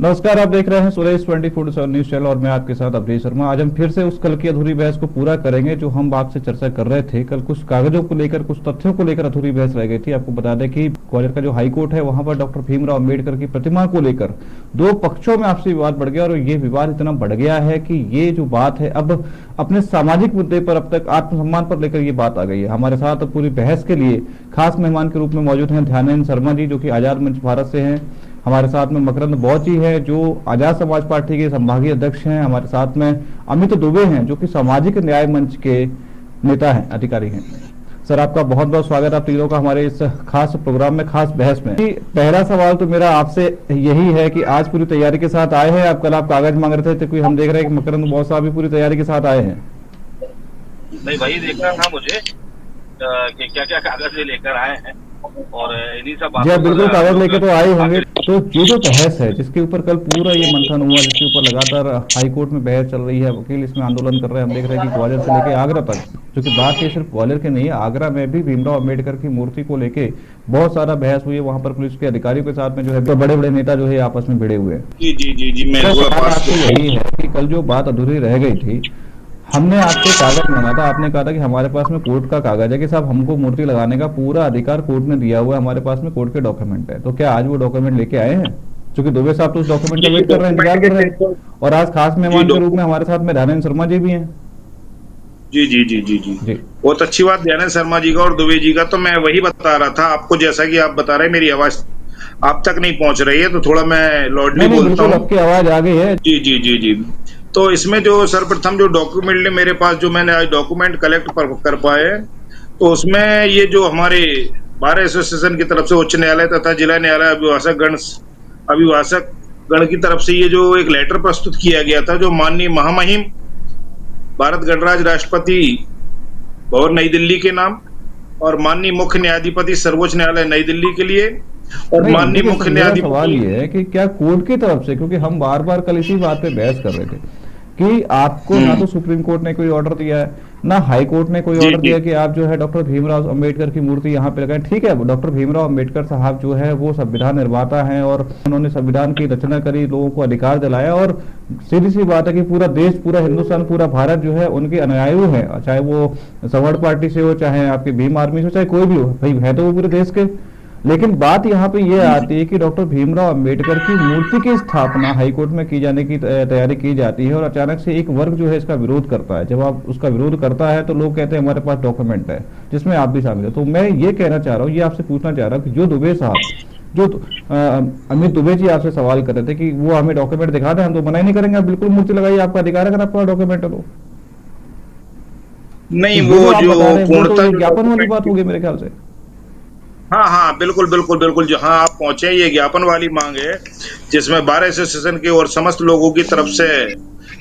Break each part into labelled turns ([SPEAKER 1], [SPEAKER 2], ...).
[SPEAKER 1] नमस्कार, आप देख रहे हैं सुरेश 24/7 न्यूज चैनल और मैं आपके साथ अवधेश शर्मा। आज हम फिर से उस कल की अधूरी बहस को पूरा करेंगे जो हम आपसे चर्चा कर रहे थे। कल कुछ कागजों को लेकर, कुछ तथ्यों को लेकर अधूरी बहस रह गई थी। आपको बता दें कि ग्वालियर का जो हाई कोर्ट है वहां पर डॉक्टर भीमराव अम्बेडकर की प्रतिमा को लेकर दो पक्षों में आपसी विवाद बढ़ गया और ये विवाद इतना बढ़ गया है कि ये जो बात है अब अपने सामाजिक मुद्दे पर, अब तक आत्मसम्मान पर लेकर ये बात आ गई है। हमारे साथ पूरी बहस के लिए खास मेहमान के रूप में मौजूद हैं ध्यानेंद्र शर्मा जी, जो कि आजाद मंच भारत से हैं। हमारे साथ में मकरंद बौच जी है, जो आजाद समाज पार्टी के संभागीय अध्यक्ष हैं। हमारे साथ में अमित दुबे हैं, जो कि सामाजिक न्याय मंच के नेता हैं, अधिकारी हैं। सर, आपका बहुत बहुत स्वागत है आप तीनों का हमारे इस खास प्रोग्राम में, खास बहस में। पहला सवाल तो मेरा आपसे यही है कि आज पूरी तैयारी के साथ आए हैं आप? कल आप कागज मांग रहे थे, तो हम देख रहे हैं कि मकरंद बौच साहब भी पूरी तैयारी के साथ आए हैं।
[SPEAKER 2] नहीं, वही देखना था मुझे कि क्या क्या कागज लेकर आए हैं और इन्हीं सब
[SPEAKER 1] जी, बिल्कुल कागज लेके तो आए होंगे। तो ये जो बहस है जिसके ऊपर कल पूरा ये मंथन हुआ, जिसके ऊपर लगातार हाई कोर्ट में बहस चल रही है, वकील इसमें आंदोलन कर रहे हैं, हम देख रहे हैं कि ग्वालियर से लेके आगरा तक, जो कि बात ये सिर्फ ग्वालियर की नहीं है, आगरा में भी भीमराव अम्बेडकर की मूर्ति को लेके बहुत सारा बहस हुई है। वहां पर पुलिस के अधिकारियों के साथ में जो है बड़े बड़े नेता जो है आपस में भिड़े हुए हैं।
[SPEAKER 3] जी जी जी जी, मैं
[SPEAKER 1] आपसे यही है कि कल जो बात अधूरी रह गई थी, हमने आपसे कागज मांगा था, आपने कहा था कि हमारे पास में कोर्ट का कागज है कि साहब हमको मूर्ति लगाने का पूरा अधिकार कोर्ट ने दिया हुआ है, हमारे पास में कोर्ट के डॉक्यूमेंट है। तो क्या आज वो डॉक्यूमेंट लेके आए हैं? क्योंकि दुबे साहब तो उस डॉक्यूमेंट का वेट कर रहे हैं, इंतजार कर रहे हैं। और आज खास मेहमान के रूप में हमारे साथ में ध्यानेंद्र शर्मा जी भी हैं।
[SPEAKER 3] जी जी जी जी जी, बहुत अच्छी बात ध्यानेंद्र शर्मा जी का और दुबे जी का। तो मैं वही बता रहा था आपको, जैसा कि आप बता रहे हैं, मेरी आवाज आप तक नहीं पहुंच रही है, तो थोड़ा मैं लॉडली बोलता हूँ।
[SPEAKER 1] आपकी आवाज आ गई है।
[SPEAKER 3] जी जी जी जी। तो इसमें जो सर्वप्रथम जो डॉक्यूमेंट मेरे पास, जो मैंने आज डॉक्यूमेंट कलेक्ट कर पाए, तो उसमें ये जो हमारे बार एसोसिएशन की तरफ से उच्च न्यायालय तथा जिला न्यायालय अभिभाषक गण की तरफ से ये जो एक लेटर प्रस्तुत किया गया था, जो माननीय महामहिम भारत गणराज्य राष्ट्रपति भवन नई दिल्ली के नाम और माननीय मुख्य न्यायाधिपति सर्वोच्च न्यायालय नई दिल्ली के लिए और माननीय मुख्य न्यायाधीश।
[SPEAKER 1] सवाल ये है कि क्या कोर्ट की तरफ से, क्योंकि हम बार बार कल इसी बात पे बहस कर रहे थे कि आपको ना तो सुप्रीम कोर्ट ने कोई ऑर्डर दिया है, ना हाई कोर्ट ने कोई ऑर्डर दिया कि आप जो है डॉक्टर भीमराव अम्बेडकर की मूर्ति यहाँ पे लगाएं। ठीक है, डॉक्टर भीमराव अम्बेडकर साहब जो है वो संविधान निर्माता हैं और उन्होंने संविधान की रचना करी, लोगों को अधिकार दिलाया, और सीधी सी बात है कि पूरा देश, पूरा हिंदुस्तान, पूरा भारत जो है उनके अनुयायी है, चाहे वो सवर्ण पार्टी से हो, चाहे आपकी भीम आर्मी से हो, चाहे कोई भी हो, भाई है तो वो पूरे देश के। लेकिन बात यहाँ पे ये आती है कि डॉक्टर भीमराव अम्बेडकर की मूर्ति की स्थापना हाईकोर्ट में की जाने की तैयारी की जाती है और अचानक से एक वर्ग जो है इसका विरोध करता है। जब आप उसका विरोध करता है तो लोग कहते हैं हमारे पास डॉक्यूमेंट है, जिसमें आप भी शामिल है। तो मैं ये कहना चाह रहा हूँ, ये आपसे पूछना चाह रहा हूँ कि जो दुबे साहब, जो अमित दुबे जी आपसे सवाल कर रहे थे कि वो हमें डॉक्यूमेंट दिखा दें, हम तो मना ही नहीं करेंगे, आप बिल्कुल मूर्ति लगाइए, आपका अधिकार है, अगर आपका डॉक्यूमेंट है तो।
[SPEAKER 3] नहीं, वो जो
[SPEAKER 1] पूर्णता ज्ञापन वाली बात होगी मेरे ख्याल से।
[SPEAKER 3] हाँ हाँ, बिल्कुल बिल्कुल बिल्कुल, जहाँ आप पहुंचे ये ज्ञापन वाली मांग है, जिसमें बार एसोसिएशन के और समस्त लोगों की तरफ से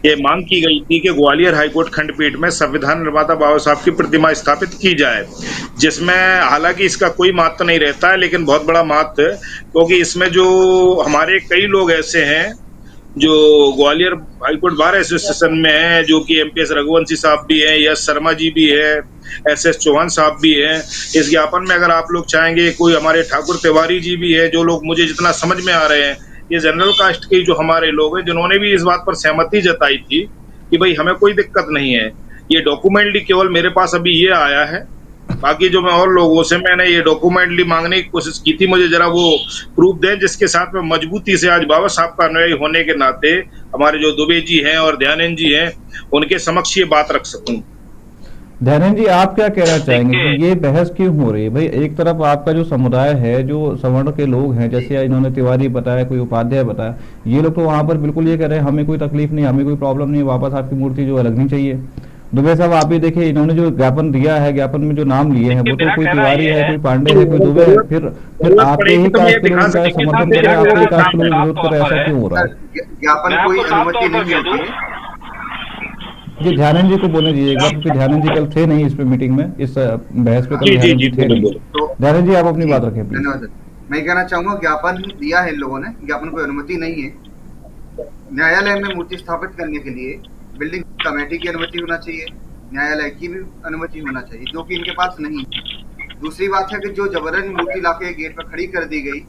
[SPEAKER 3] ये मांग की गई थी कि ग्वालियर हाईकोर्ट खंडपीठ में संविधान निर्माता बाबा साहब की प्रतिमा स्थापित की जाए, जिसमें हालांकि इसका कोई महत्व नहीं रहता है, लेकिन बहुत बड़ा महत्व है, क्योंकि इसमें जो हमारे कई लोग ऐसे हैं जो ग्वालियर हाईकोर्ट बार एसोसिएशन में है, जो कि एमपीएस रघुवंशी साहब भी हैं, यश शर्मा जी भी है, एसएस चौहान साहब भी हैं। इस ज्ञापन में अगर आप लोग चाहेंगे, कोई हमारे ठाकुर तिवारी जी भी है, जो लोग मुझे जितना समझ में आ रहे हैं ये जनरल कास्ट के जो हमारे लोग हैं, जिन्होंने भी इस बात पर सहमति जताई थी कि भाई हमें कोई दिक्कत नहीं है। ये डॉक्यूमेंटली केवल मेरे पास अभी ये आया है, बाकी जो मैं और लोगों से मैंने ये डॉक्यूमेंटली मांगने की कोशिश की थी, मुझे जरा वो प्रूफ दें जिसके साथ में मजबूती से आज बाबा साहब का अनुयायी होने के नाते हमारे जो दुबे जी हैं और ध्यानेंद्र जी हैं उनके समक्ष ये बात रख सकूं।
[SPEAKER 1] ध्यानेंद्र जी, आप क्या कहना चाहेंगे कि ये बहस क्यों हो रही है? भाई एक तरफ आपका जो समुदाय है, जो सवर्ण के लोग हैं, जैसे इन्होंने तिवारी बताया, कोई उपाध्याय बताया, ये लोग तो वहां पर बिल्कुल ये कह रहे हैं हमें कोई तकलीफ नहीं, हमें कोई प्रॉब्लम नहीं, वापस आपकी मूर्ति जो है लगनी चाहिए। दुबे साहब, आप भी देखिए, इन्होंने जो ज्ञापन दिया है, ज्ञापन में जो नाम लिए हैं वो तो कोई तिवारी है, कोई पांडे है, कोई दुबे है, फिर आपके ही कास्ट के लोग इनका समर्थन कर रहे हैं, आपके ही कास्ट के लोग विरोध कर रहे हैं, ऐसा क्यों हो रहा है?
[SPEAKER 4] ज्ञापन कोई अनुमति नहीं होती है।
[SPEAKER 1] जी, ध्यानेंद्र जी को बोलने दीजिए एक बार, क्योंकि ध्यानेंद्र जी कल थे नहीं इस पे मीटिंग में, इस बहस पे कल ध्यानेंद्र जी थे नहीं। ध्यानेंद्र जी, आप अपनी बात रखें प्लीज।
[SPEAKER 4] धन्यवाद। मैं कहना चाहूंगा, ज्ञापन दिया है इन लोगों ने, ज्ञापन कोई अनुमति नहीं है। न्यायालय में मूर्ति स्थापित करने के लिए बिल्डिंग कमेटी की अनुमति होना चाहिए, न्यायालय की भी अनुमति होना चाहिए, जो कि इनके पास नहीं है। दूसरी बात है कि जो जबरन मूर्ति लाके गेट पर खड़ी कर दी गई,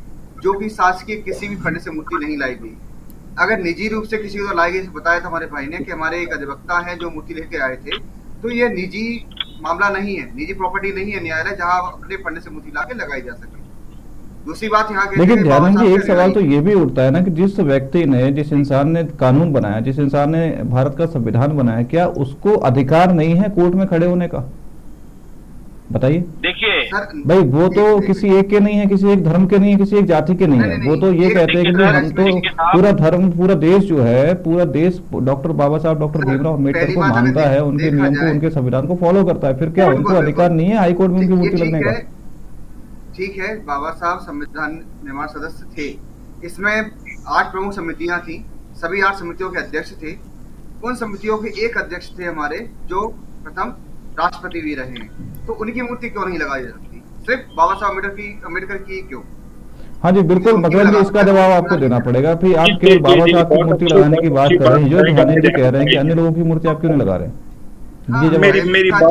[SPEAKER 4] जो कि शासकीय किसी भी फंड से मूर्ति नहीं लाई गई, अगर निजी रूप से किसी को लाएंगे, बताया था हमारे भाई ने कि हमारे एक अधिवक्ता हैं जो मूर्ति लेके आए थे, तो ये निजी मामला नहीं है, निजी प्रॉपर्टी नहीं है न्यायालय जहां अपने फंड से मूर्ति लाके लगाई जा सके। दूसरी बात यहाँ
[SPEAKER 1] लेकिन ध्यानंद जी, एक सवाल तो ये भी उठता है ना कि जिस व्यक्ति ने, जिस इंसान ने कानून बनाया, जिस इंसान ने भारत का संविधान बनाया, क्या उसको अधिकार नहीं है कोर्ट में खड़े होने का? बताइए।
[SPEAKER 2] देखिए
[SPEAKER 1] भाई वो तो किसी एक के नहीं है, किसी एक धर्म के नहीं है, किसी एक जाति के नहीं है। वो तो ये कहते हैं कि भाई हम तो पूरा धर्म, पूरा देश जो है, पूरा देश डॉक्टर बाबा साहब डॉक्टर भीमराव अम्बेडकर को मानता है, उनके नियम को, उनके संविधान को फॉलो करता है। फिर क्या उनको अधिकार नहीं है हाईकोर्ट में उनकी मूर्ति लगने का?
[SPEAKER 4] ठीक है, बाबा साहब संविधान निर्माण सदस्य थे, इसमें 8 प्रमुख समितियां थी, सभी 8 समितियों के अध्यक्ष थे। उन समितियों के एक अध्यक्ष थे हमारे जो प्रथम राष्ट्रपति भी रहे हैं, तो उनकी मूर्ति क्यों नहीं लगाई जाती? सिर्फ बाबा साहब अम्बेडकर की क्यों?
[SPEAKER 1] हाँ जी बिल्कुल, मगर जी इसका जवाब आपको देना पड़ेगा। फिर आप केवल बाबा साहब की मूर्ति लगाने की बात कर रहे हैं, जो ध्यानंद जी कह रहे हैं कि अन्य लोगों की मूर्ति आप क्यों नहीं लगा रहे हैं?
[SPEAKER 3] मेरी बात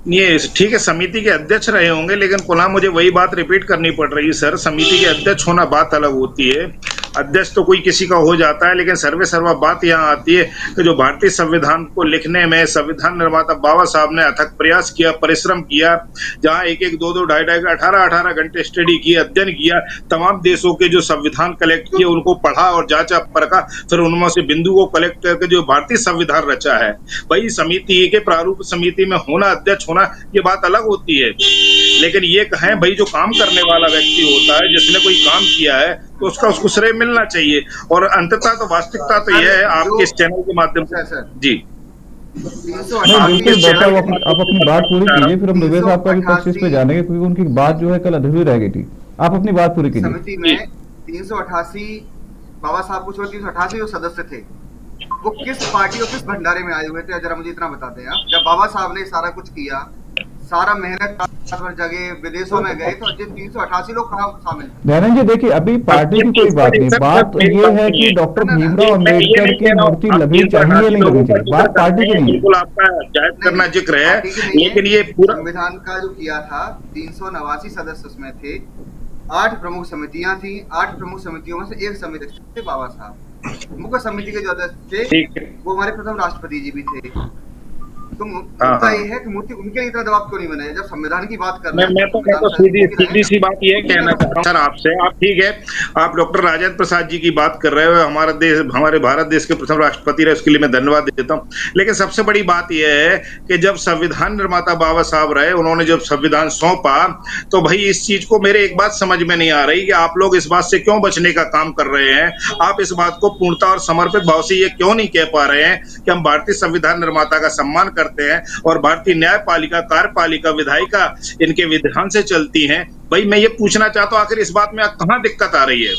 [SPEAKER 3] ये ठीक है, समिति के अध्यक्ष रहे होंगे, लेकिन पुनः मुझे वही बात रिपीट करनी पड़ रही है सर। समिति के अध्यक्ष होना बात अलग होती है, अध्यक्ष तो कोई किसी का हो जाता है, लेकिन सर्वे सर्वा बात यहाँ आती है कि जो भारतीय संविधान को लिखने में संविधान निर्माता बाबा साहब ने अथक प्रयास किया, परिश्रम किया, जहाँ 1-1, 2-2, 2.5, 18 घंटे स्टडी किया, अध्ययन किया, तमाम देशों के जो संविधान कलेक्ट किए उनको पढ़ा और जांचा परखा, फिर उनमें से बिंदु को कलेक्ट करके जो भारतीय संविधान रचा है, वही समिति के प्रारूप समिति में होना, अध्यक्ष होना, ये बात अलग होती है। लेकिन ये कहें भाई जो काम करने वाला व्यक्ति होता है, जिसने कोई काम किया है, तो उसको श्रेय मिलना चाहिए। और अंततः तो वास्तविकता तो यह है, आपके इस चैनल के माध्यम से जी
[SPEAKER 1] आप अपनी बात पूरी कीजिए, फिर हम दुबे साहब का भी पक्ष इस पे जानेंगे, क्योंकि उनकी बात जो है कल अधूरी रह गई थी। आप अपनी बात पूरी कीजिए।
[SPEAKER 4] समिति में 388 बाबा साहब को छोड़ 388 जो सदस्य थे, वो किस पार्टी और किस भंडारे में आए हुए थे, जरा मुझे इतना बता दें आप। जब बाबा साहब ने सारा कुछ किया, सारा मेहनत जगह विदेशों में गए, तो 388 लोग कहाँ शामिल थे?
[SPEAKER 1] ध्यानंद जी देखिए, अभी पार्टी की कोई बात नहीं, बात ये है कि डॉक्टर भीमराव अम्बेडकर की मूर्ति लगनी चाहिए नहीं लगनी चाहिए, बात पार्टी की नहीं है।
[SPEAKER 3] बिल्कुल आपका जायज करना जिक्र है, लेकिन ये पूरा
[SPEAKER 4] संविधान का जो किया था, 389 सदस्य उसमें थे, 8 प्रमुख समितियां थी, 8 प्रमुख समितियों में से एक समिति थे बाबा साहब। मुख्य समिति के जो अध्यक्ष थे वो हमारे प्रथम राष्ट्रपति जी भी थे। तो मुद्दा ये है कि मूर्ति उनके लिए इतना दबाव क्यों नहीं बनाया? जब संविधान की बात कर रहे हैं,
[SPEAKER 3] मैं तो सीधी सी बात ये कहना चाहता हूँ सर आपसे। आप ठीक है, आप डॉक्टर राजेंद्र प्रसाद जी की बात कर रहे हो, हमारा देश, हमारे भारत देश के प्रथम राष्ट्रपति रहे, उसके लिए मैं धन्यवाद देता हूँ। लेकिन सबसे बड़ी बात यह है कि जब संविधान निर्माता बाबा साहब रहे, उन्होंने जब संविधान सौंपा, तो भाई इस चीज को मेरे एक बात समझ में नहीं आ रही कि आप लोग इस बात से क्यों बचने का काम कर रहे हैं। आप इस बात को पूर्णता और समर्पित भाव से ये क्यों नहीं कह पा रहे हैं कि हम भारतीय संविधान निर्माता का सम्मान करते हैं और भारतीय न्यायपालिका, कार्यपालिका, विधायिका इनके विधान से चलती हैं। भाई मैं ये पूछना चाहता हूँ, आखिर इस बात में कहाँ दिक्कत आ रही है?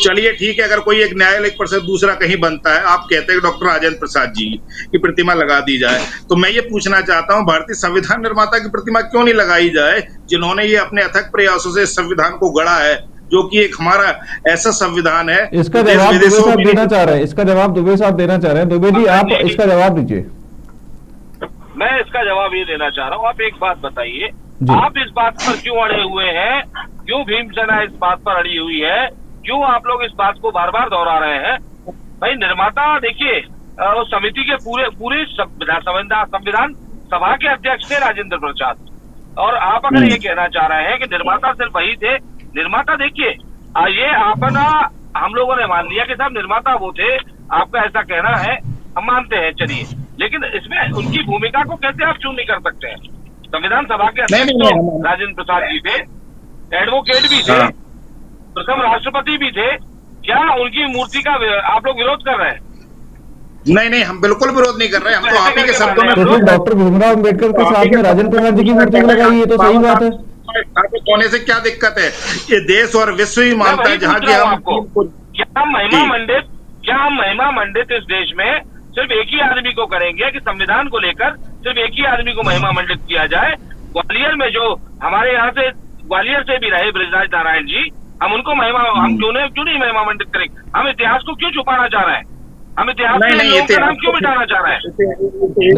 [SPEAKER 3] चलिए ठीक है, अगर कोई एक न्यायालय परिषद दूसरा कहीं बनता है, आप कहते हैं डॉक्टर राजेंद्र प्रसाद जी की प्रतिमा लगा दी जाए, तो मैं ये पूछना चाहता हूँ भारतीय संविधान निर्माता की प्रतिमा क्यों नहीं लगाई जाए, जिन्होंने ये अपने अथक प्रयासों से संविधान को गढ़ा है, जो कि एक हमारा ऐसा संविधान है।
[SPEAKER 1] इसका जवाब दुबे साहब देना चाह रहे हैं, इसका जवाब दुबे साहब देना चाह रहे हैं। दुबे जी आप इसका जवाब दीजिए।
[SPEAKER 2] मैं इसका जवाब ये देना चाह रहा हूँ। आप एक बात बताइए, आप इस बात पर क्यों अड़े हुए हैं? क्यों भीमसेना इस बात पर अड़ी हुई है? क्यों आप लोग इस बात को बार बार दोहरा रहे हैं? भाई निर्माता देखिए, समिति के पूरे संविधान सभा के अध्यक्ष थे राजेंद्र प्रसाद, और आप अगर ये कहना चाह रहे हैं कि निर्माता सिर्फ वही थे, निर्माता देखिए ये अपना हम लोगों ने मान लिया कि साहब निर्माता वो थे, आपका ऐसा कहना है, हम मानते हैं, चलिए, लेकिन इसमें उनकी भूमिका को कैसे आप चूक नहीं कर सकते हैं? संविधान सभा के अध्यक्ष तो राजेंद्र प्रसाद जी थे, एडवोकेट भी थे, प्रथम राष्ट्रपति भी थे। क्या उनकी मूर्ति का आप लोग विरोध कर रहे हैं?
[SPEAKER 3] नहीं, हम बिल्कुल विरोध नहीं कर रहे, हम तो आप ही के शब्दों में।
[SPEAKER 1] तो डॉक्टर भीमराव अम्बेडकर के साथ में राजेंद्र प्रसाद जी की मूर्ति लगाई, ये तो सही बात है।
[SPEAKER 3] होने से क्या दिक्कत है? ये देश और विश्व ही मानता है, जहाँ की
[SPEAKER 2] आपको क्या महिमा मंडित इस देश में सिर्फ एक ही आदमी को करेंगे कि संविधान को लेकर सिर्फ एक ही आदमी को महिमा मंडित किया जाए? ग्वालियर में जो हमारे यहाँ से ग्वालियर से भी रहे बृजराज नारायण जी, हम उनको हम क्यों नहीं महिमा मंडित करेंगे? हम इतिहास को क्यों छुपाना चाह रहे हैं? हम इतिहास
[SPEAKER 3] नहीं
[SPEAKER 2] में
[SPEAKER 3] नहीं,
[SPEAKER 2] लोगों का नाम क्यों मिटाना चाह रहे हैं?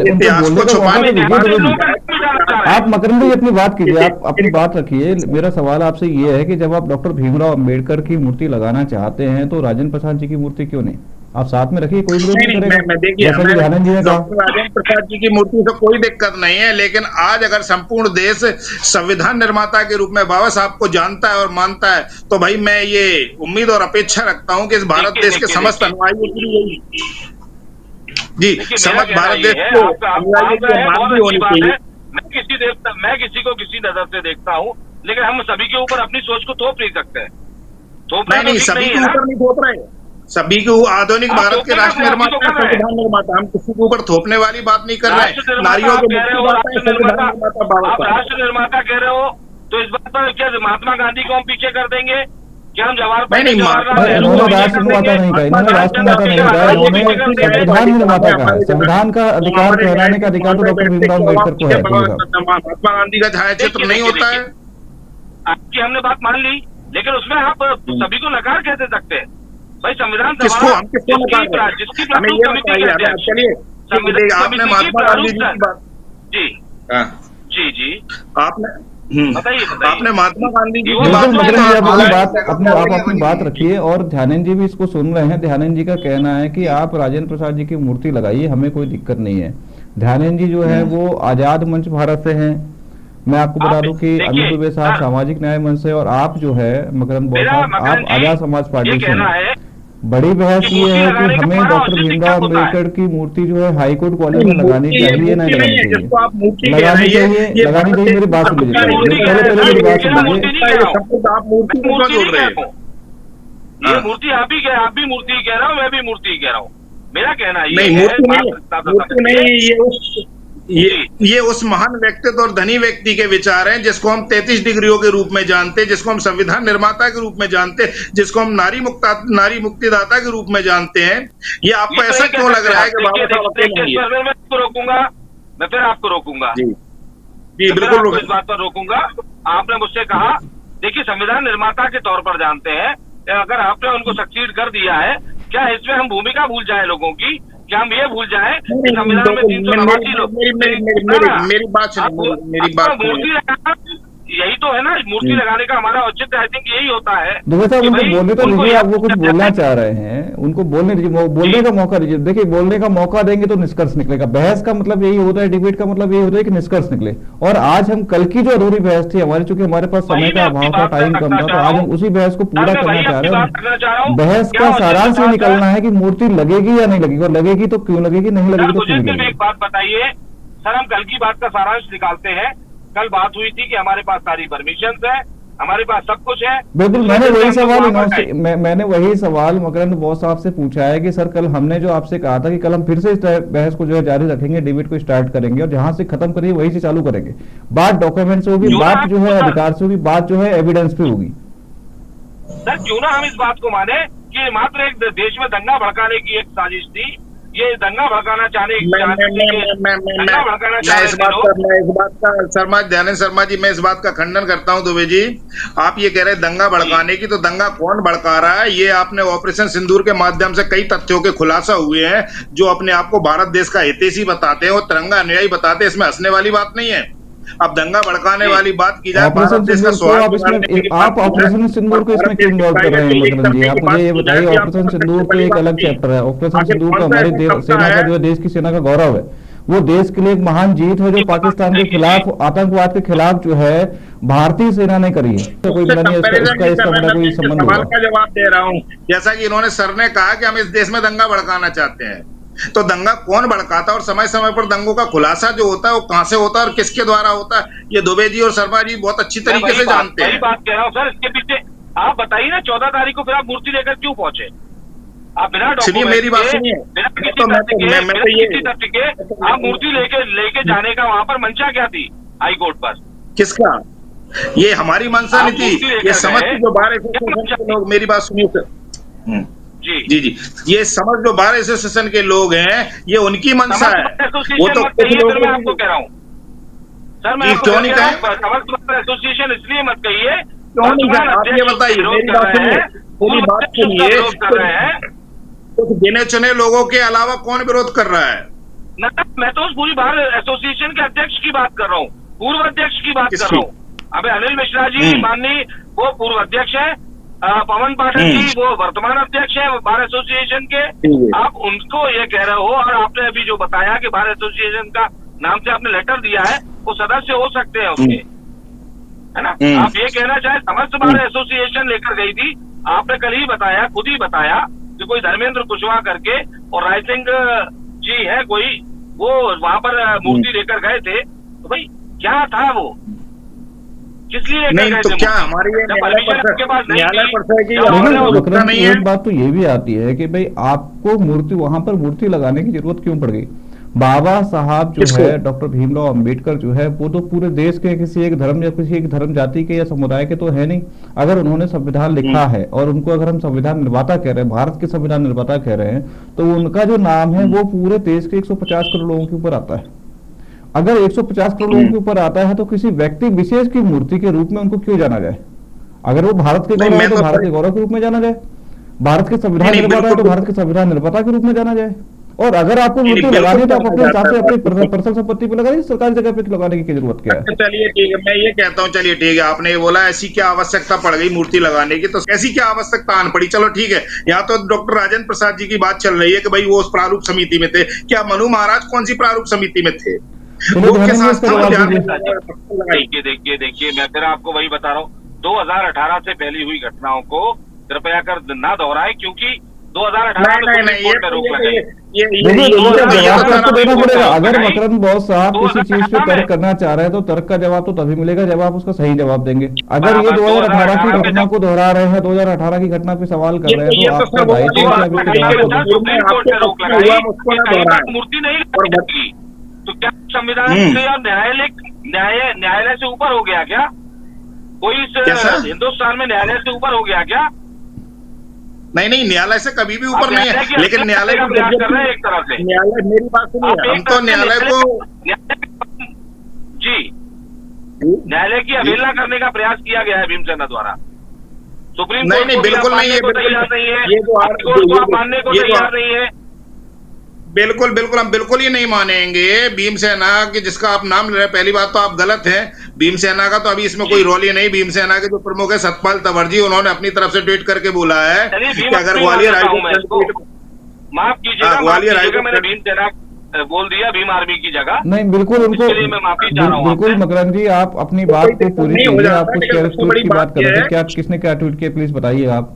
[SPEAKER 3] इतिहास को छुपाने
[SPEAKER 1] तो
[SPEAKER 2] इतिहास में
[SPEAKER 1] दीजिए
[SPEAKER 2] लोगों का नाम मिटाना चाह रहे
[SPEAKER 1] आप
[SPEAKER 2] हैं।
[SPEAKER 1] मकरंद जी अपनी बात कीजिए, आप अपनी बात रखिए। मेरा सवाल आपसे ये है कि जब आप डॉक्टर भीमराव अंबेडकर की मूर्ति लगाना चाहते हैं तो राजेंद्र प्रसाद जी की मूर्ति क्यों नहीं? आप साथ में रखिए, कोई विरोध
[SPEAKER 3] नहीं
[SPEAKER 1] नहीं
[SPEAKER 3] नहीं,
[SPEAKER 1] करेगा,
[SPEAKER 3] मैं देखिए,
[SPEAKER 1] जैसा कि
[SPEAKER 3] हमें
[SPEAKER 1] ध्यानंद जी ने कहा।
[SPEAKER 3] डॉक्टर राजेंद्र प्रसाद जी की मूर्ति से कोई दिक्कत नहीं है, लेकिन आज अगर संपूर्ण देश संविधान निर्माता के रूप में बाबा साहब को जानता है और मानता है, तो भाई मैं ये उम्मीद और अपेक्षा रखता हूँ कि इस भारत देश के समस्त अनुयायियों की यही जी
[SPEAKER 2] देखिए, मेरा
[SPEAKER 3] समस्त
[SPEAKER 2] कहना
[SPEAKER 3] भारत
[SPEAKER 2] ये
[SPEAKER 3] देश
[SPEAKER 2] है,
[SPEAKER 3] को
[SPEAKER 2] आपका
[SPEAKER 3] अनुयायियों की
[SPEAKER 2] है,
[SPEAKER 3] मान
[SPEAKER 2] बहुत
[SPEAKER 3] भी
[SPEAKER 2] अच्छी
[SPEAKER 3] होनी
[SPEAKER 2] बात
[SPEAKER 3] चाहिए।
[SPEAKER 2] है। मैं किसी को किसी नजर से देखता हूँ, लेकिन हम सभी के ऊपर अपनी सोच को थोप नहीं सकते हैं। थोपना
[SPEAKER 3] नहीं
[SPEAKER 2] तो
[SPEAKER 3] नहीं,
[SPEAKER 2] ठीक
[SPEAKER 3] सभी
[SPEAKER 2] नहीं
[SPEAKER 3] के
[SPEAKER 2] है ना।
[SPEAKER 3] ऊपर नहीं थोप रहे, सभी के आधुनिक
[SPEAKER 2] आप
[SPEAKER 3] भारत के
[SPEAKER 2] थोपना
[SPEAKER 3] राष्ट्र
[SPEAKER 2] तो आप ही तो
[SPEAKER 3] निर्माता है,
[SPEAKER 2] कर रहे हैं।
[SPEAKER 3] संविधान निर्माता। हम किसी के ऊपर थोपने वाली बात नहीं कर रहे
[SPEAKER 2] राष्ट्र
[SPEAKER 3] हैं।
[SPEAKER 2] निर्माता
[SPEAKER 3] नारियों
[SPEAKER 2] आप
[SPEAKER 3] को
[SPEAKER 2] कह रहे हो,
[SPEAKER 3] मुक्ति दाता है संविधान निर्माता बाबा
[SPEAKER 2] आप
[SPEAKER 3] साहब।
[SPEAKER 2] राष्ट्र निर्माता कह रहे हो, तो इस बात पर क्या महात्मा गांधी को हम पीछे कर देंगे? क्या हम
[SPEAKER 3] नहीं नहीं,
[SPEAKER 2] जवाहरलाल नेहरू
[SPEAKER 1] इन्होंने
[SPEAKER 2] को पीछे
[SPEAKER 1] राष्ट्र
[SPEAKER 2] कर
[SPEAKER 1] निर्माता
[SPEAKER 2] देंगे?
[SPEAKER 1] नहीं कहा, इन्होंने
[SPEAKER 3] महात्मा
[SPEAKER 1] राष्ट्र निर्माता नहीं कहा,
[SPEAKER 2] गांधी को
[SPEAKER 1] इन्होंने
[SPEAKER 2] पीछे कर देंगे?
[SPEAKER 1] संविधान निर्माता कहा है। संविधान का अधिकार कहलाने का अधिकार तो डॉक्टर भीमराव अम्बेडकर को है।
[SPEAKER 3] महात्मा गांधी का छायाचित्र नहीं होता है।
[SPEAKER 2] आपकी हमने बात मान ली, लेकिन उसमें आप सभी को नकार कैसे सकते हैं? भाई संविधान
[SPEAKER 3] किसको हम किसको नकार रहे हैं?
[SPEAKER 2] जिसकी
[SPEAKER 3] हमें ये बताइए, हमें चलिए आपने महात्मा गांधी जी की बात
[SPEAKER 2] जी
[SPEAKER 3] हाँ,
[SPEAKER 2] जी जी
[SPEAKER 3] आपने
[SPEAKER 2] बताइए
[SPEAKER 3] आपने महात्मा गांधी जी की
[SPEAKER 1] बिल्कुल
[SPEAKER 3] बात
[SPEAKER 1] मकरंद जी, आप अपनी
[SPEAKER 3] बताई।
[SPEAKER 1] बात आप अपनी बात रखिए और ध्यानंद जी भी इसको सुन रहे हैं। ध्यानंद जी का कहना है कि आप राजेंद्र प्रसाद जी की मूर्ति लगाइए, हमें कोई दिक्कत नहीं है। ध्यानंद जी जो है वो आजाद मंच भारत से हैं। मैं आपको बता दूं कि अमित दुबे साहब सामाजिक न्याय मंच से, और आप जो है मकरंद बॉस साहब आप आजाद समाज पार्टी से हैं। बड़ी बहस ये है कि हमें डॉक्टर भीमराव अम्बेडकर की मूर्ति जो है हाईकोर्ट कॉलेज में लगानी चाहिए नहीं लगानी चाहिए? लगानी चाहिए, लगानी चाहिए। मेरी बात सुन लीजिए, पहले मेरी बात सुन लीजिए।
[SPEAKER 3] आप मूर्ति को क्यों जोड़ रहे हैं?
[SPEAKER 2] ये मूर्ति आप भी मूर्ति कह रहा हूँ, मैं भी मूर्ति कह रहा हूँ। मेरा कहना ये
[SPEAKER 3] नहीं,
[SPEAKER 2] है,
[SPEAKER 3] मूर्ति नहीं, ये उस महान व्यक्तित्व और धनी व्यक्ति के विचार हैं जिसको हम 33 डिग्रियों के रूप में जानते हैं, जिसको हम संविधान निर्माता के रूप में जानते हैं, जिसको हम नारी मुक्तिदाता के रूप में जानते हैं। ये आपको ऐसा क्यों लग रहा है कि बाबा साहब अकेले नहीं है?
[SPEAKER 2] मैं आपको रोकूंगा, मैं फिर आपको रोकूंगा
[SPEAKER 3] जी जी बिल्कुल
[SPEAKER 2] इस बात पर रोकूंगा। आपने मुझसे कहा, देखिए संविधान निर्माता के तौर पर जानते हैं, अगर आपने उनको सक्सीड कर दिया है, क्या इसमें हम भूमिका भूल जाए लोगों की? क्या हम ये भूल जाए कि संविधान में 389 लोग?
[SPEAKER 3] मेरी बात
[SPEAKER 2] मूर्ति लगाना यही तो है ना, मूर्ति लगाने का हमारा औचित्य आई थिंक यही होता है।
[SPEAKER 1] दुबे साहब उनको बोलने तो दीजिए, आप वो कुछ बोलना चाह रहे हैं, उनको बोलने दीजिए, बोलने का मौका दीजिए। देखिए बोलने का मौका देंगे तो निष्कर्ष निकलेगा। बहस का मतलब यही होता है, डिबेट का मतलब यही होता है कि निष्कर्ष निकले। और आज हम कल की जो अधूरी बहस थी हमारी, चूंकि हमारे पास समय का अभाव था, टाइम कम था, तो आज हम उसी बहस को पूरा करना चाह रहे हैं। बहस का सारांश ये निकलना है कि मूर्ति लगेगी या नहीं लगेगी, और लगेगी तो क्यों लगेगी, नहीं लगेगी तो क्यों नहीं लगेगी।
[SPEAKER 2] एक बात बताइए सर, हम कल की बात का सारांश निकालते हैं। कल बात हुई थी कि हमारे पास सारी परमिशन है, हमारे पास सब कुछ है।
[SPEAKER 1] बिल्कुल, मैंने वही सवाल मकरंद बॉस साहब से पूछा है कि सर कल हमने जो आपसे कहा था कि कल हम फिर से इस बहस को जो है जारी रखेंगे, डिबेट को स्टार्ट करेंगे और जहां से खत्म करेंगे वही से चालू करेंगे। बात डॉक्यूमेंट से होगी, बात जो है अधिकार से होगी, बात जो है एविडेंस पे होगी।
[SPEAKER 2] सर क्यों ना हम इस बात को माने कि मात्र एक देश में दंगा भड़काने की एक साजिश थी। ये दंगा भड़काना चाहने
[SPEAKER 3] दयानंद शर्मा जी, मैं इस बात का खंडन करता हूं दुबे जी। आप ये कह रहे हैं दंगा भड़काने की, तो दंगा कौन भड़का रहा है? ये आपने ऑपरेशन सिंदूर के माध्यम से कई तथ्यों के खुलासा हुए हैं, जो अपने आप को भारत देश का हितैषी बताते हैं और तिरंगा अनुयायी बताते हैं। इसमें हंसने वाली बात नहीं है। अब दंगा भड़काने वाली बात की जाए, भारत देश का
[SPEAKER 1] आप ऑपरेशन सिंदूर को इसमें क्यों इन्वॉल्व कर रहे हैं मकरंद जी? आप मुझे ये बताइए, ऑपरेशन सिंदूर तो एक अलग चैप्टर है। ऑपरेशन सिंदूर तो हमारी सेना का जो देश की सेना का गौरव है, वो देश के लिए एक महान जीत है जो पाकिस्तान के खिलाफ, आतंकवाद के खिलाफ जो है भारतीय सेना ने करी है। तो कोई बड़ा नहीं, इसका बड़ा कोई संबंध
[SPEAKER 3] सवाल का जवाब दे रहा हूँ। जैसा कि इन्होंने सर ने कहा कि हम इस देश में दंगा भड़काना चाहते हैं, तो दंगा कौन भड़काता और समय समय पर दंगों का खुलासा जो होता है वो कहां से होता है और किसके द्वारा होता है, ये दुबे जी और शर्मा जी बहुत अच्छी तरीके से जानते हैं।
[SPEAKER 2] बात कह रहा हूँ सर, इसके पीछे आप बताइए ना, 14 तारीख को फिर आप मूर्ति लेकर क्यों पहुंचे? आप बिना
[SPEAKER 3] सुनिए मेरी बात सुनिए,
[SPEAKER 2] आप मूर्ति लेके जाने का वहां पर मंशा क्या थी हाई कोर्ट पर?
[SPEAKER 3] किसका? ये हमारी मंशा नहीं थी, ये समझ जो बार लोग, मेरी बात सुनिए सर जी जी, ये समझ जो बार एसोसिएशन के लोग हैं, ये उनकी मंशा है। वो तो कुछ लोग,
[SPEAKER 2] मैं आपको कह रहा हूँ सर, मैं
[SPEAKER 3] क्यों नहीं कहें?
[SPEAKER 2] समझ एसोसिएशन इसलिए मत कहिए,
[SPEAKER 3] क्यों नहीं कहें? आप ये बताइए, मेरी बात सुनिए, मेरी बात सुनिए। कुछ गिने चुने लोगों के अलावा कौन विरोध कर रहा है?
[SPEAKER 2] ना, मैं तो उस पूरी बार एसोसिएशन के अध्यक्ष की बात कर रहा हूँ, पूर्व अध्यक्ष की बात कर रहा हूँ। अबे अनिल मिश्रा जी माननीय वो पूर्व अध्यक्ष है, पवन पाठक जी वो वर्तमान अध्यक्ष है बार एसोसिएशन के। आप उनको ये कह रहे हो, और आपने अभी जो बताया कि बार एसोसिएशन का नाम से आपने लेटर दिया है, वो सदस्य हो सकते हैं उसके, है ना। आप ये कहना चाहे समस्त बार एसोसिएशन लेकर गई थी, आपने कल ही बताया, खुद ही बताया कि कोई धर्मेंद्र कुशवाहा करके और राय सिंह जी है कोई, वो वहां पर मूर्ति लेकर गए थे। तो भाई क्या था वो, किस लिए लेकर गए
[SPEAKER 3] तो
[SPEAKER 2] थे?
[SPEAKER 3] क्या हमारी ये न्यायालय
[SPEAKER 1] मकरंद एक बात तो ये भी आती है कि भाई आपको मूर्ति वहां पर मूर्ति लगाने की जरूरत क्यों पड़ गई? बाबा साहब जो है डॉक्टर भीमराव अंबेडकर जो है वो तो पूरे देश के किसी एक धर्म या किसी एक धर्म जाति के या समुदाय के तो है नहीं। अगर उन्होंने संविधान लिखा है और उनको अगर हम संविधान निर्माता कह रहे हैं, भारत के संविधान निर्माता कह रहे हैं, तो उनका जो नाम है वो पूरे देश के 150 करोड़ लोगों के ऊपर आता है। अगर 150 करोड़ लोगों के ऊपर आता है तो किसी व्यक्ति विशेष की मूर्ति के रूप में उनको क्यों जाना जाए? अगर वो भारत के गौरव है तो भारत के गौरव के रूप में जाना जाए, भारत के संविधान निर्माता है तो भारत के संविधान निर्माता के रूप में जाना जाए। और अगर आपको मूर्ति लगानी है तो आप अपने हिसाब से अपनी पर्सनल संपत्ति पे लगाइए, सरकारी जगह पे लगाने की जरूरत क्या है?
[SPEAKER 3] चलिए ठीक है, मैं ये कहता हूँ, चलिए ठीक है, आपने ये बोला ऐसी क्या आवश्यकता पड़ गई मूर्ति लगाने की, तो ऐसी क्या आवश्यकता आन पड़ी? चलो ठीक है, यहाँ तो डॉक्टर राजेंद्र प्रसाद जी की बात चल रही है कि भाई वो उस प्रारूप समिति में थे। क्या मनु महाराज कौन सी प्रारूप समिति में थे?
[SPEAKER 2] देखिए मैं फिर आपको वही बता रहा हूँ, 2018 से पहले हुई घटनाओं को कृपया कर ना दोहराए, क्योंकि 2018 में रोक लगाई।
[SPEAKER 1] देना पड़ेगा। अगर मकरंद बॉस साहब किसी चीज पे तर्क करना चाह रहे हैं तो तर्क का जवाब तो तभी मिलेगा जब आप उसका सही जवाब देंगे। अगर ये 2018 की घटना को दोहरा रहे हैं, 2018 की घटना पे सवाल कर रहे हैं, तो आपका
[SPEAKER 2] मूर्ति नहीं लगेगी तो क्या संविधान से या न्यायालय से ऊपर हो गया क्या? कोई हिंदुस्तान में न्यायालय से ऊपर हो गया क्या?
[SPEAKER 3] नहीं, न्यायालय से कभी भी ऊपर नहीं है, लेकिन न्यायालय
[SPEAKER 2] का प्रयास कर रहे हैं एक तरह से।
[SPEAKER 3] न्यायालय, मेरी बात सुनिए, हम तो न्यायालय को
[SPEAKER 2] न्यायालय की अवहेलना करने का प्रयास किया गया है भीमसेना द्वारा। सुप्रीम कोर्ट
[SPEAKER 3] नहीं, बिल्कुल नहीं है,
[SPEAKER 2] तैयार नहीं है, कोर्ट को आप मानने को तैयार नहीं है।
[SPEAKER 3] बिल्कुल हम बिल्कुल ही नहीं मानेंगे भीमसेना की, जिसका आप नाम ले रहे हैं। पहली बात तो आप गलत हैं, भीमसेना का तो अभी इसमें कोई रोल ही नहीं। भीमसेना के जो प्रमुख है सतपाल तंवर जी, उन्होंने अपनी तरफ से ट्वीट करके बोला है कि अगर ग्वालियर
[SPEAKER 2] माफ कीजिएगा, ग्वालियर मैंने भीमसेना बोल दिया, भीम आर्मी की जगह
[SPEAKER 1] नहीं। बिल्कुल उनको
[SPEAKER 2] मैं माफी चाह रहा हूँ।
[SPEAKER 1] बिल्कुल मकरंद जी, आप अपनी बात को पूरी कीजिए। आप कुछ की बात कर रहे थे, क्या किसने क्या ट्वीट किया, प्लीज बताइए आप।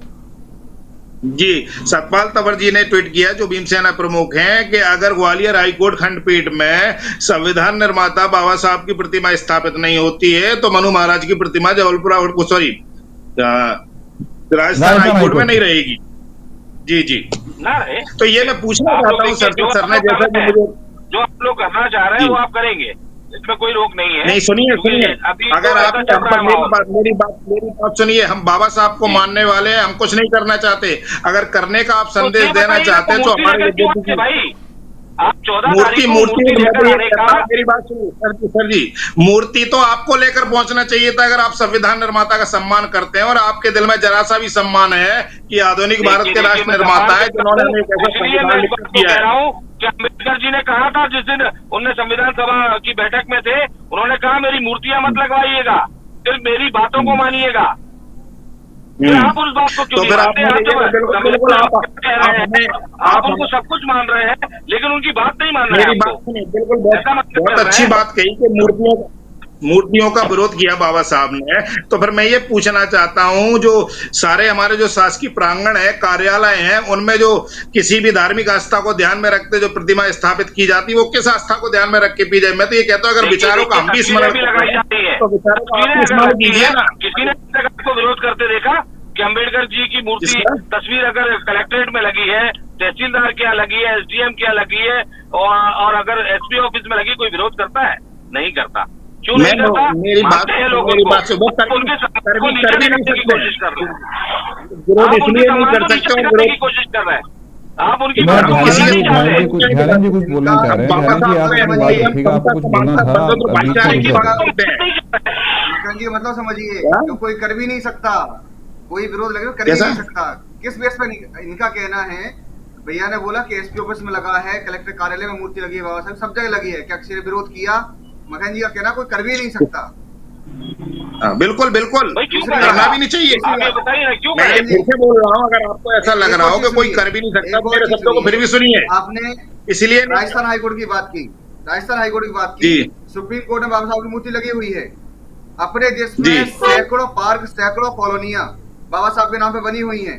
[SPEAKER 3] जी, सतपाल तंवर जी ने ट्वीट किया, जो भीमसेना प्रमुख हैं, कि अगर ग्वालियर हाईकोर्ट खंडपीठ में संविधान निर्माता बाबा साहब की प्रतिमा स्थापित नहीं होती है तो मनु महाराज की प्रतिमा जबलपुर राजस्थान हाईकोर्ट में नहीं रहेगी। जी
[SPEAKER 2] ना रहे
[SPEAKER 3] तो ये मैं पूछना चाहता हूँ सर ने, जैसा कि मुझे
[SPEAKER 2] जो आप लोग करना चाह रहे हैं वो आप करेंगे, इसमें कोई रोक नहीं है।
[SPEAKER 3] नहीं, सुनिए, अगर आप मेरी बात सुनिए, हम बाबा साहब को मानने वाले हैं, हम कुछ नहीं करना चाहते। अगर करने का आप संदेश देना चाहते हैं तो हमारे
[SPEAKER 2] भाई आप 14
[SPEAKER 3] मेरी बात सुनिए सर जी, मूर्ति तो आपको लेकर पहुंचना चाहिए था अगर आप संविधान निर्माता का सम्मान करते हैं, और आपके दिल में जरा सा भी सम्मान है कि आधुनिक भारत के राष्ट्र निर्माता है जिन्होंने किया है।
[SPEAKER 2] क्या अम्बेडकर जी ने कहा था जिस दिन उनने संविधान सभा की बैठक में थे, उन्होंने कहा मेरी मूर्तियां मत लगवाइएगा, सिर्फ मेरी बातों को मानिएगा। आप उस बात को क्यों नहीं मानते? आप उनको सब कुछ मान रहे हैं लेकिन उनकी बात नहीं मान रहे हैं।
[SPEAKER 3] बिल्कुल बहुत अच्छी बात कही कि मूर्तियों का विरोध किया बाबा साहब ने। तो फिर मैं ये पूछना चाहता हूं, जो सारे हमारे जो शासकीय प्रांगण है, कार्यालय हैं, उनमें जो किसी भी धार्मिक आस्था को ध्यान में रखते जो प्रतिमा स्थापित की जाती है, वो किस आस्था को ध्यान में रख के की जाए? मैं तो ये कहता हूं अगर विचारों का हम भी स्मरण तो विचारों का आप भी स्मरण कीजिए ना।
[SPEAKER 2] किसी ने को विरोध करते देखा कि अम्बेडकर जी की मूर्ति तस्वीर अगर कलेक्ट्रेट में लगी है, तहसीलदार क्या लगी है, SDM क्या लगी है, और अगर SP ऑफिस में लगी, कोई विरोध करता है? नहीं करता। क्यों नहीं करता?
[SPEAKER 3] मेरी बात से वो कर भी नहीं सकते,
[SPEAKER 2] कोशिश कर रहे हैं,
[SPEAKER 3] विरोध इसलिए नहीं कर सकते
[SPEAKER 2] करने की कोशिश कर रहे हैं आप उनकी
[SPEAKER 1] ध्यान जी कुछ बोलना चाह रहे हैं। ध्यान जी आप कुछ बोलना था,
[SPEAKER 4] मतलब समझिए, जो कोई कर भी नहीं सकता, कोई विरोध लगे कर भी नहीं सकता। किस बेस पर इनका कहना है भैया ने बोला कि एसपी ऑफिस में लगा है, कलेक्टर कार्यालय में मूर्ति लगी है, बाबा साहब सब जगह लगी है, क्या किसी ने विरोध किया? मखन जी का कहना कोई कर भी नहीं सकता।
[SPEAKER 3] बिल्कुल बिल्कुल,
[SPEAKER 2] भाई क्यों
[SPEAKER 3] करना भी नहीं चाहिए।
[SPEAKER 2] आप ये बताइए ना क्यों
[SPEAKER 3] मैं
[SPEAKER 2] करें?
[SPEAKER 3] फिर से बोल रहा हूँ, अगर आपको ऐसा लग रहा हो कि कोई कर भी नहीं सकता, तो मेरे शब्दों को फिर भी सुनिए।
[SPEAKER 4] आपने
[SPEAKER 3] इसलिए
[SPEAKER 4] राजस्थान हाईकोर्ट की बात की, राजस्थान हाईकोर्ट की बात की,
[SPEAKER 3] जी।
[SPEAKER 4] सुप्रीम कोर्ट में बाबा साहब की मूर्ति लगी हुई है। अपने देश
[SPEAKER 3] जी।
[SPEAKER 4] में सैकड़ों पार्क, सैकड़ों कॉलोनियां बाबा साहब के नाम पे बनी हुई हैं।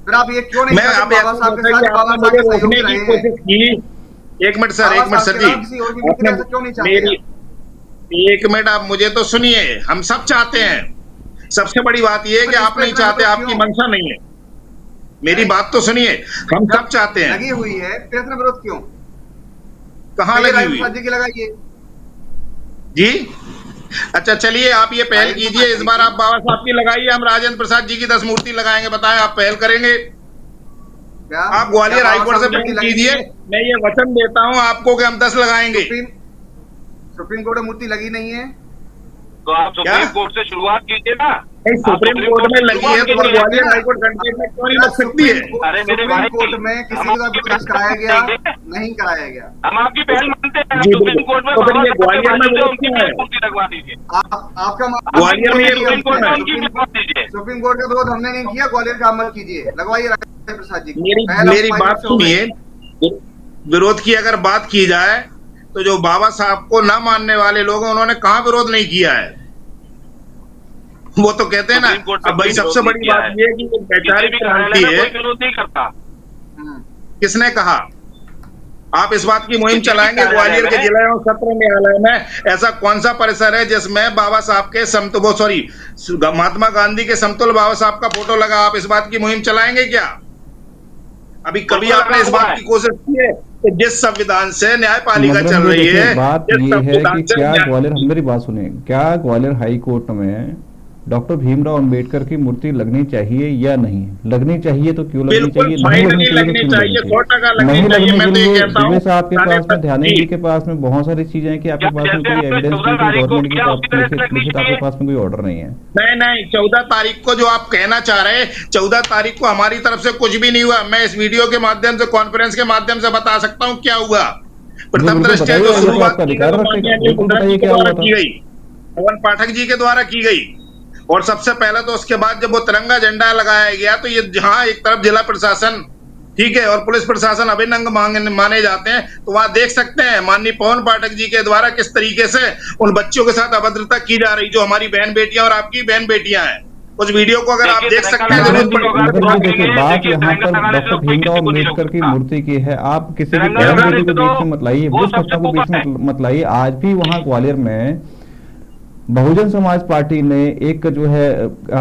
[SPEAKER 4] फिर आप ये क्यों नहीं
[SPEAKER 3] मैं
[SPEAKER 4] कहते
[SPEAKER 3] आप
[SPEAKER 4] बाबा साहब के साथ बाबा साहब के सहयोगी रहे हैं?
[SPEAKER 3] कोशिश की। एक मिनट सर, एक मिनट सर जी,
[SPEAKER 4] क्यों नहीं चाहते?
[SPEAKER 3] मेरी एक मिनट आप मुझे तो सुनिए। हम सब चाहते हैं, सबसे बड़ी बात यह है कि आप नहीं चाहते, आपकी मंशा नहीं है। मेरी बात तो सुनिए, हम सब चाहते हैं।
[SPEAKER 4] लगी हुई है, फिर इतना विरोध क्यों?
[SPEAKER 3] कहाँ लगी हुई
[SPEAKER 4] जी की लगाइए
[SPEAKER 3] जी। अच्छा चलिए, आप ये पहल कीजिए, इस बार आप बाबा साहब की लगाइए, हम राजेंद्र प्रसाद जी की 10 मूर्ति लगाएंगे। बताएं, आप पहल करेंगे? आप ग्वालियर हाईकोर्ट से पहल कीजिए, मैं ये वचन देता हूं आपको कि हम 10 लगाएंगे।
[SPEAKER 4] सुप्रीम कोर्ट में मूर्ति लगी नहीं है
[SPEAKER 2] तो आप सुप्रीम कोर्ट से शुरुआत कीजिए ना।
[SPEAKER 3] सुप्रीम कोर्ट में लगी है तो ग्वालियर हाईकोर्ट खंडपीठ में क्यों नहीं लग सकती है?
[SPEAKER 2] अरे मेरे भाई,
[SPEAKER 4] सुप्रीम कोर्ट में किसी का विकास कराया गया नहीं कराया गया।
[SPEAKER 2] हम आपकी पहल मानते हैं,
[SPEAKER 3] जी,
[SPEAKER 2] सुप्रीम कोर्ट में
[SPEAKER 3] तो फिर ये ग्वालियर में विरोध
[SPEAKER 2] उनकी
[SPEAKER 3] क्यों है?
[SPEAKER 2] मूर्ति लगवा दीजिए।
[SPEAKER 4] आपका
[SPEAKER 3] ग्वालियर में ये
[SPEAKER 2] सुप्रीम कोर्ट में उनकी लगवा दीजिए।
[SPEAKER 4] सुप्रीम कोर्ट का विरोध हमने नहीं किया, ग्वालियर का अमल कीजिए, लगवाइए राजेंद्र प्रसाद जी।
[SPEAKER 3] मेरी बात सुनिए, विरोध की अगर बात की जाए तो जो बाबा साहब को ना मानने वाले लोग हैं, उन्होंने कहाँ विरोध नहीं किया है? वो तो कहते हैं ना। अब भाई सबसे बड़ी बात ये है कि वैचारिक क्रांति है।
[SPEAKER 2] विरोध नहीं करता।
[SPEAKER 3] किसने कहा? आप इस बात की मुहिम चलाएंगे ग्वालियर के जिला एवं सत्र न्यायालय में ऐसा कौन सा परिसर है जिसमें बाबा साहब के महात्मा गांधी के समतुल्य बाबा साहब का फोटो लगा? आप इस बात की मुहिम चलाएंगे क्या? अभी कभी आपने इस बात की कोशिश की है कि जिस संविधान से न्यायपालिका चल रही है,
[SPEAKER 1] बात ये है कि क्या ग्वालियर, मेरी बात सुनिए, क्या ग्वालियर हाई कोर्ट में डॉक्टर भीमराव अंबेडकर की मूर्ति लगनी चाहिए या नहीं लगनी चाहिए? तो क्यों लगनी चाहिए? नहीं लगनी चाहिए तो क्यों लगनी चाहिए? नहीं लगनी चाहिए। दुबे साहब के पास में, ध्यानी जी के पास में बहुत सारी चीजें हैं कि आपके पास में कोई एविडेंस नहीं, गवर्नमेंट के पास लिखित आपके पास में कोई ऑर्डर नहीं है।
[SPEAKER 3] नहीं, 14 तारीख को जो आप कहना चाह रहे हैं, 14 तारीख को हमारी तरफ से कुछ भी नहीं हुआ। मैं इस वीडियो के माध्यम से, कॉन्फ्रेंस के माध्यम से बता सकता हूँ क्या हुआ। प्रथम दृष्टया जो शुरुआत की गई पवन पाठक जी के द्वारा की गई, और सबसे पहले तो उसके बाद जब वो तिरंगा झंडा लगाया गया तो ये जहां एक तरफ जिला प्रशासन, ठीक है, और पुलिस प्रशासन अभिन्न अंग माने जाते हैं, तो वहां देख सकते हैं माननीय पवन पाठक जी के द्वारा किस तरीके से उन बच्चों के साथ अभद्रता की जा रही, जो हमारी बहन बेटियां और आपकी बहन बेटियां हैं। उस वीडियो को अगर आप देख सकते हैं।
[SPEAKER 1] देखिए, बात यहाँ पर डॉक्टर भीमराव अम्बेडकर की मूर्ति की है, आप किसी भी बहन बेटी को बीच में मत लाइए, बुद्ध घटना को बीच में मत लाइए। आज भी वहाँ ग्वालियर में बहुजन समाज पार्टी ने एक जो है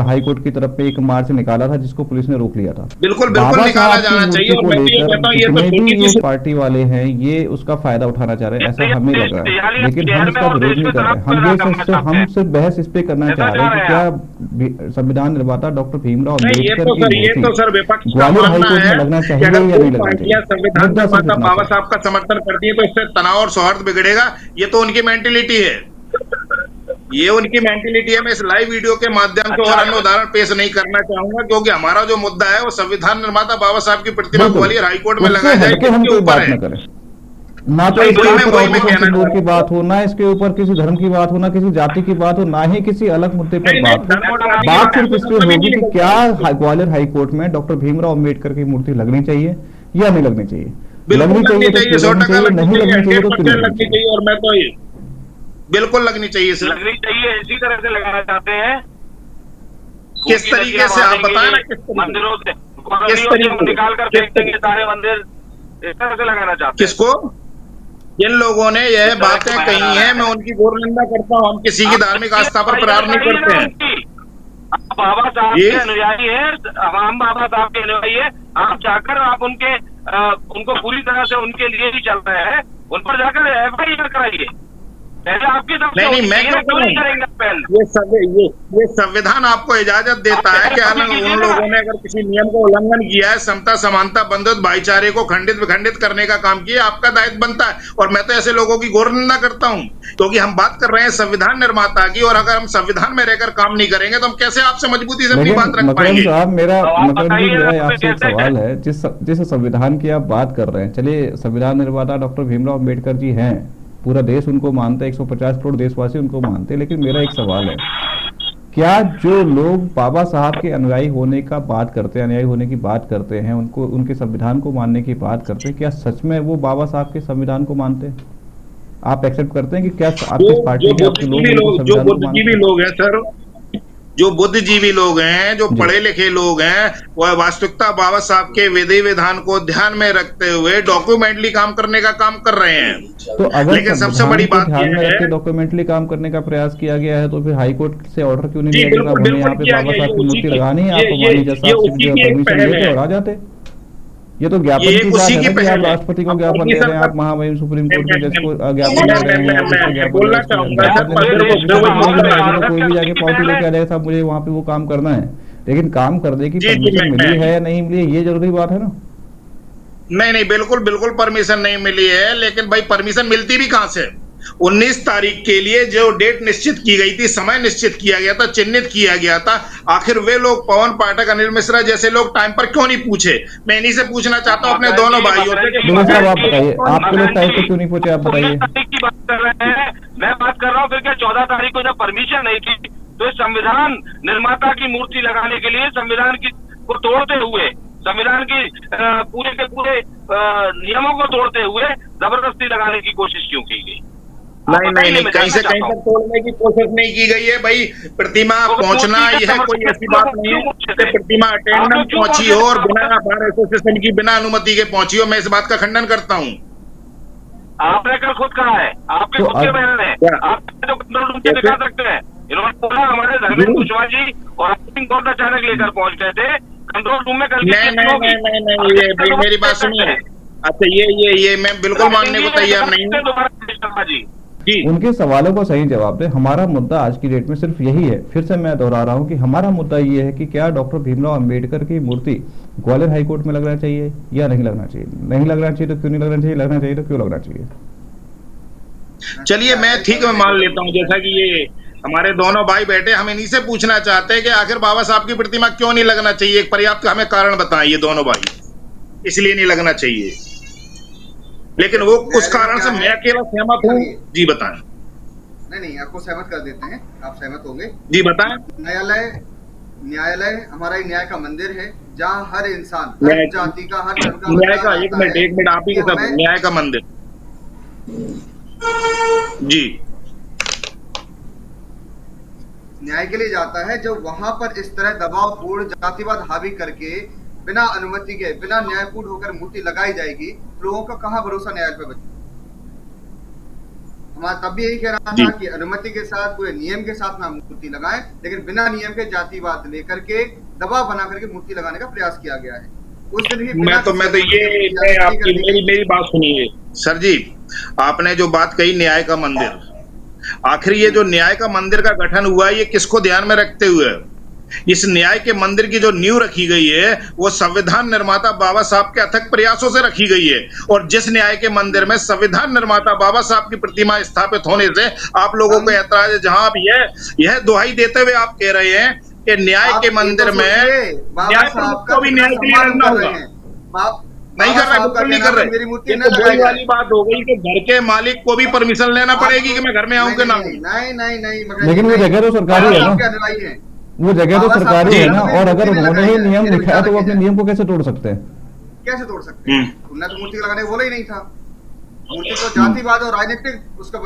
[SPEAKER 1] हाईकोर्ट की तरफ पे एक मार्च निकाला था, जिसको पुलिस ने रोक लिया था।
[SPEAKER 3] बिल्कुल निकाला जाना चाहिए। और मैं भी ये कहता हूं, ये तो
[SPEAKER 1] भी ये पार्टी वाले हैं, ये उसका फायदा उठाना चाह रहे हैं, ऐसा हमें लग रहा है, लेकिन हम इसका विरोध नहीं कर रहे। हम सिर्फ बहस इस पे करना चाह रहे हैं कि क्या संविधान निर्माता डॉक्टर भीमराव अम्बेडकर की मूर्ति ग्वालियर हाईकोर्ट में लगना चाहिए या नहीं लगना चाहिए?
[SPEAKER 3] संविधान निर्माता बाबा साहब का समर्थन करती है तो इससे तनाव और सौहार्द बिगड़ेगा, ये तो उनकी मेंटेलिटी है, ये उनकी मेंटेलिटी है। मैं इस लाइव वीडियो के माध्यम से और अन्य उदाहरण पेश नहीं करना चाहूंगा, क्योंकि हमारा जो मुद्दा है वो संविधान निर्माता बाबा साहब की प्रतिमा ग्वालियर हाईकोर्ट में लगाई जाए,
[SPEAKER 1] हम कोई बात न करें। ना तो इसके ऊपर की बात हो, ना इसके ऊपर किसी धर्म की बात हो, ना किसी जाति की बात हो, ना ही किसी अलग मुद्दे पर बात सिर्फ इस पे होगी कि क्या ग्वालियर हाईकोर्ट में डॉक्टर भीमराव अम्बेडकर की मूर्ति लगनी चाहिए या नहीं लगनी चाहिए? लगनी चाहिए तो नहीं लगनी चाहिए तो क्यों लगनी चाहिए?
[SPEAKER 3] और मैं तो बिल्कुल लगनी चाहिए सर,
[SPEAKER 2] लगनी चाहिए। इसी तरह से लगाना चाहते हैं।
[SPEAKER 3] किस तरीके से आप बताएं ना, किस
[SPEAKER 2] मंदिरों से किस तरीके निकाल कर फेंक देंगे सारे मंदिर, इस तरह से लगाना चाहते हैं।
[SPEAKER 3] किसको? जिन लोगों ने यह बातें कही हैं, मैं उनकी घोर निंदा करता हूं। हम किसी की धार्मिक आस्था पर प्रहार नहीं करते हैं।
[SPEAKER 2] बाबा साहब के अनुयायी है, हम बाबा साहब के अनुयायी है। आप जाकर आप उनको पूरी तरह से उनके लिए ही चल रहे हैं, उन पर जाकर FIR कराइए। पहले आपकी तरफ से
[SPEAKER 3] नहीं, मैं
[SPEAKER 2] क्यों नहीं करेंगे पहले?
[SPEAKER 3] ये संविधान आपको इजाजत देता है कि उन लोगों ने अगर किसी नियम का उल्लंघन किया है, समता समानता बंधुत्व भाईचारे को खंडित विखंडित करने का काम किया, आपका दायित्व बनता है। और मैं तो ऐसे लोगों की घोर निंदा करता हूं, क्योंकि हम बात कर रहे हैं संविधान निर्माता की, और अगर हम संविधान में रहकर काम नहीं करेंगे तो हम कैसे आपसे मजबूती से अपनी बात रख पाएंगे?
[SPEAKER 1] साहब मेरा आपसे एक सवाल है, जिस संविधान की आप बात कर रहे हैं, चलिए संविधान निर्माता डॉक्टर भीमराव अम्बेडकर जी हैं, पूरा देश उनको मानते हैं, 150 करोड़ देशवासी उनको मानते हैं, लेकिन मेरा एक सवाल है, क्या जो लोग बाबा साहब के अनुयायी होने का बात करते हैं, अनुयायी होने की बात करते हैं, उनको उनके संविधान को मानने की बात करते हैं, क्या सच में वो बाबा साहब के संविधान को मानते हैं? आप एक्सेप्ट करते हैं कि क्या आपकी पार्टी के आपके लोग
[SPEAKER 3] जो बुद्धिजीवी लोग हैं सर, जो बुद्धिजीवी लोग हैं, जो पढ़े लिखे लोग हैं, वह वास्तविकता बाबा साहब के विधि विधान को ध्यान में रखते हुए डॉक्यूमेंटली काम करने का काम कर रहे हैं।
[SPEAKER 1] तो अगर
[SPEAKER 3] लेकिन सबसे बड़ी बात
[SPEAKER 1] ध्यान में
[SPEAKER 3] यह
[SPEAKER 1] रख के
[SPEAKER 3] है,
[SPEAKER 1] डॉक्यूमेंटली काम करने का प्रयास किया गया है, तो फिर हाई कोर्ट से ऑर्डर क्यों नहीं
[SPEAKER 3] जी,
[SPEAKER 1] लिया गया?
[SPEAKER 3] बिल्कुल,
[SPEAKER 1] हमें यहाँ पे
[SPEAKER 3] किया
[SPEAKER 1] बाबा
[SPEAKER 3] गया,
[SPEAKER 1] साहब की मूर्ति लगानी है,
[SPEAKER 3] ये
[SPEAKER 1] आपको मानी
[SPEAKER 3] उसी
[SPEAKER 1] जैसा
[SPEAKER 3] की एक
[SPEAKER 1] परमिशन
[SPEAKER 3] पहल
[SPEAKER 1] लेते
[SPEAKER 3] है।
[SPEAKER 1] और आ जाते। ये तो ज्ञापन
[SPEAKER 3] ये
[SPEAKER 1] की बात
[SPEAKER 3] उसी
[SPEAKER 1] है
[SPEAKER 3] की
[SPEAKER 1] ना कि आप
[SPEAKER 3] पहल है।
[SPEAKER 1] राष्ट्रपति को
[SPEAKER 3] अब
[SPEAKER 1] ज्ञापन दे रहे हैं, आप महामहिम सुप्रीम कोर्ट के जज को ज्ञापन दे रहे हैं,
[SPEAKER 3] मैं बोलना चाहूंगा
[SPEAKER 1] कोई भी जाके पावती लेके आ जाएगा साहब मुझे वहाँ पे वो काम करना है, लेकिन काम करने की परमिशन मिली है या नहीं मिली है, ये जरूरी बात है ना।
[SPEAKER 3] नहीं, बिल्कुल परमिशन नहीं मिली है, लेकिन भाई परमिशन मिलती भी कहां से? 19 तारीख के लिए जो डेट निश्चित की गई थी, समय निश्चित किया गया था, चिन्हित किया गया था, आखिर वे लोग पवन पाठक, अनिल मिश्रा जैसे लोग टाइम पर क्यों नहीं पूछे? मैं इन्हीं से पूछना चाहता हूं अपने दोनों भाइयों से।
[SPEAKER 1] आप बताइए, आपके लोग टाइम पे क्यों नहीं पूछे, आप बताइए।
[SPEAKER 2] की बात कर रहे हैं, मैं बात कर रहा हूँ फिर क्या 14 तारीख को जब परमिशन नहीं थी, तो इस संविधान निर्माता की मूर्ति लगाने के लिए संविधान की को तोड़ते हुए, संविधान की पूरे के पूरे नियमों को तोड़ते हुए जबरदस्ती लगाने की कोशिश क्यों की गई?
[SPEAKER 3] नहीं, कहीं से कहीं तक तोड़ने की कोशिश नहीं की गई है भाई। प्रतिमा पहुंचना यह कोई ऐसी बात नहीं है कि प्रतिमा अटेंडेंट पहुंची हो और बिना बार एसोसिएशन की बिना अनुमति के पहुंची हो। मैं इस बात का खंडन करता हूं।
[SPEAKER 2] आपने कल खुद कहा है, आपके खुद के बयान है, आप जो कंट्रोल रूम से दिखा सकते हैं। इन्होंने बोला हमारे धर्मेंद्र कुशवाहा जी और सुप्रीम कोर्ट अचानक लेकर पहुंच गए थे कंट्रोल रूम में। कल
[SPEAKER 3] नहीं, ये मेरी बात सुनिए। अच्छा, ये मैं बिल्कुल मानने को तैयार नहीं हूँ जी।
[SPEAKER 1] उनके सवालों को सही जवाब दे। हमारा मुद्दा आज की डेट में सिर्फ यही है, फिर से मैं दोहरा रहा हूँ कि हमारा मुद्दा ये है कि क्या डॉक्टर भीमराव अंबेडकर की मूर्ति ग्वालियर हाईकोर्ट में लगना चाहिए या नहीं लगना चाहिए? नहीं लगना चाहिए तो क्यों नहीं लगना चाहिए, लगना चाहिए तो क्यों लगना चाहिए?
[SPEAKER 3] चलिए मैं ठीक है, मान लेता हूँ, जैसा कि ये हमारे दोनों भाई बैठे, हम इन्हीं से पूछना चाहते हैं कि आखिर बाबा साहब की प्रतिमा क्यों नहीं लगना चाहिए? एक पर्याप्त हमें कारण बताएं ये दोनों भाई, इसलिए नहीं लगना चाहिए। लेकिन वो उस कारण से मैं अकेला सहमत हूँ। जी बताएं।
[SPEAKER 4] नहीं, आपको सहमत कर देते हैं, आप सहमत होंगे।
[SPEAKER 3] जी बताएं।
[SPEAKER 4] न्यायालय हमारा न्याय का मंदिर है, जहाँ हर इंसान, हर जाति का, हर धर्म का
[SPEAKER 3] न्याय का एक मिनट आप ही के साथ न्याय का मंदिर। जी,
[SPEAKER 4] न्याय के लिए जाता है जब वहां पर इस तरह दबावपूर्ण जातिवाद हावी करके बिना अनुमति के, बिना न्यायपूर्ण होकर मूर्ति लगाई जाएगी, लोगों का कहां भरोसा न्याय पे बचे? हमारा तब भी यही कहना था कि अनुमति के साथ, पूरे नियम के साथ ना मूर्ति लगाएं, लेकिन बिना नियम के जातिवाद लेकर के दबाव बना करके मूर्ति लगाने का प्रयास किया गया है। उस दिन भी
[SPEAKER 3] मैं आपकी मेरी बात सुनिए सर जी। आपने जो बात कही न्याय का मंदिर, आखिर ये जो न्याय का मंदिर का गठन हुआ है, ये किसको ध्यान में रखते हुए? इस न्याय के मंदिर की जो नींव रखी गई है वो संविधान निर्माता बाबा साहब के अथक प्रयासों से रखी गई है। और जिस न्याय के मंदिर में संविधान निर्माता बाबा साहब की प्रतिमा स्थापित होने से आप लोगों को ऐतराज है, जहां आप यह दुहाई देते हुए आप कह रहे हैं कि न्याय के मंदिर में न्याय को भी न्याय के लिए लड़ना होगा। नहीं कर रहे, बिल्कुल नहीं कर रहे। ये तो वही वाली बात हो गई कि घर के मालिक को भी परमिशन लेना पड़ेगी कि मैं घर में आऊं कि ना आऊं।
[SPEAKER 4] नहीं,
[SPEAKER 1] लेकिन वो जगह तो सरकारी है ना, वो जगह तो सरकारी है ना, और अगर उन्होंने ही नियम लिखा है तो वो अपने नियम को कैसे तोड़ सकते हैं?
[SPEAKER 4] कैसे तोड़ सकते हैं? उन्होंने तो मूर्ति लगाने बोला ही नहीं था। मूर्ति तो जातिवाद और राजनीतिक उसका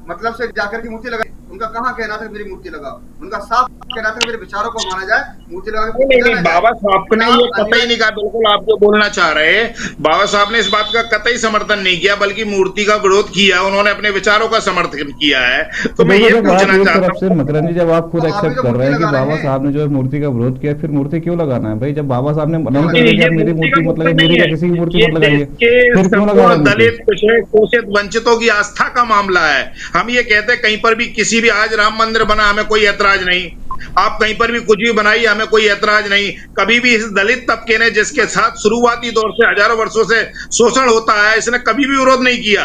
[SPEAKER 4] मतलब से जाकर के मूर्ति लगाई। उनका कहाँ कहना था मेरी मूर्ति लगाओ? उनका साफ कह रहा था कि मेरे विचारों को माना जाए, मूर्ति लगा के
[SPEAKER 3] नहीं
[SPEAKER 4] पूजा
[SPEAKER 3] नहीं,
[SPEAKER 4] ना जाए।
[SPEAKER 3] बाबा साहब ने ये कतई
[SPEAKER 4] अन्य
[SPEAKER 3] नहीं कहा, बिल्कुल आप जो बोलना चाह रहे हैं, बाबा साहब ने इस बात का कतई समर्थन नहीं किया, बल्कि मूर्ति का विरोध किया, उन्होंने अपने विचारों का समर्थन किया है। तो मैं
[SPEAKER 1] देखो,
[SPEAKER 3] ये
[SPEAKER 1] जब आप
[SPEAKER 3] पूछना
[SPEAKER 1] एक
[SPEAKER 3] चाहता
[SPEAKER 1] तरफ से
[SPEAKER 3] हूँ,
[SPEAKER 1] मकरंद जी, जब आप खुद
[SPEAKER 4] तो आप भी
[SPEAKER 1] एक्सेप्ट
[SPEAKER 4] तो
[SPEAKER 1] कर रहे
[SPEAKER 4] मूर्ति
[SPEAKER 1] हैं कि
[SPEAKER 4] लगा
[SPEAKER 1] बाबा
[SPEAKER 4] रहे हैं,
[SPEAKER 1] साहब ने जो है मूर्ति का विरोध किया, फिर मूर्ति क्यों लगाना है भाई? जब बाबा साहब ने मना
[SPEAKER 4] क्यों
[SPEAKER 1] कर
[SPEAKER 3] नहीं,
[SPEAKER 1] दिया कि
[SPEAKER 3] ये
[SPEAKER 1] आप मेरी
[SPEAKER 3] मूर्ति का
[SPEAKER 1] मूर्ति मत
[SPEAKER 3] मतलब
[SPEAKER 1] लगाइए,
[SPEAKER 3] नहीं
[SPEAKER 1] मेरी क्या
[SPEAKER 3] है,
[SPEAKER 1] किसी की मूर्ति
[SPEAKER 3] ये
[SPEAKER 1] मत
[SPEAKER 3] देश
[SPEAKER 1] लगाइए,
[SPEAKER 3] के
[SPEAKER 1] फिर क्यों लगा रहे
[SPEAKER 3] संपूर्ण
[SPEAKER 1] हैं मूर्ति?
[SPEAKER 3] दलित पिछड़े शोषित वंचितों की आस्था का मामला है। हम ये कहते हैं कहीं पर भी किसी भी, आज राम मंदिर बना, हमें कोई ऐतराज नहीं, आप कहीं पर भी कुछ भी बनाइए, हमें कोई ऐतराज नहीं। कभी भी इस दलित तबके ने, जिसके साथ शुरुआती दौर से हजारों वर्षों से शोषण होता है, इसने कभी भी विरोध नहीं किया,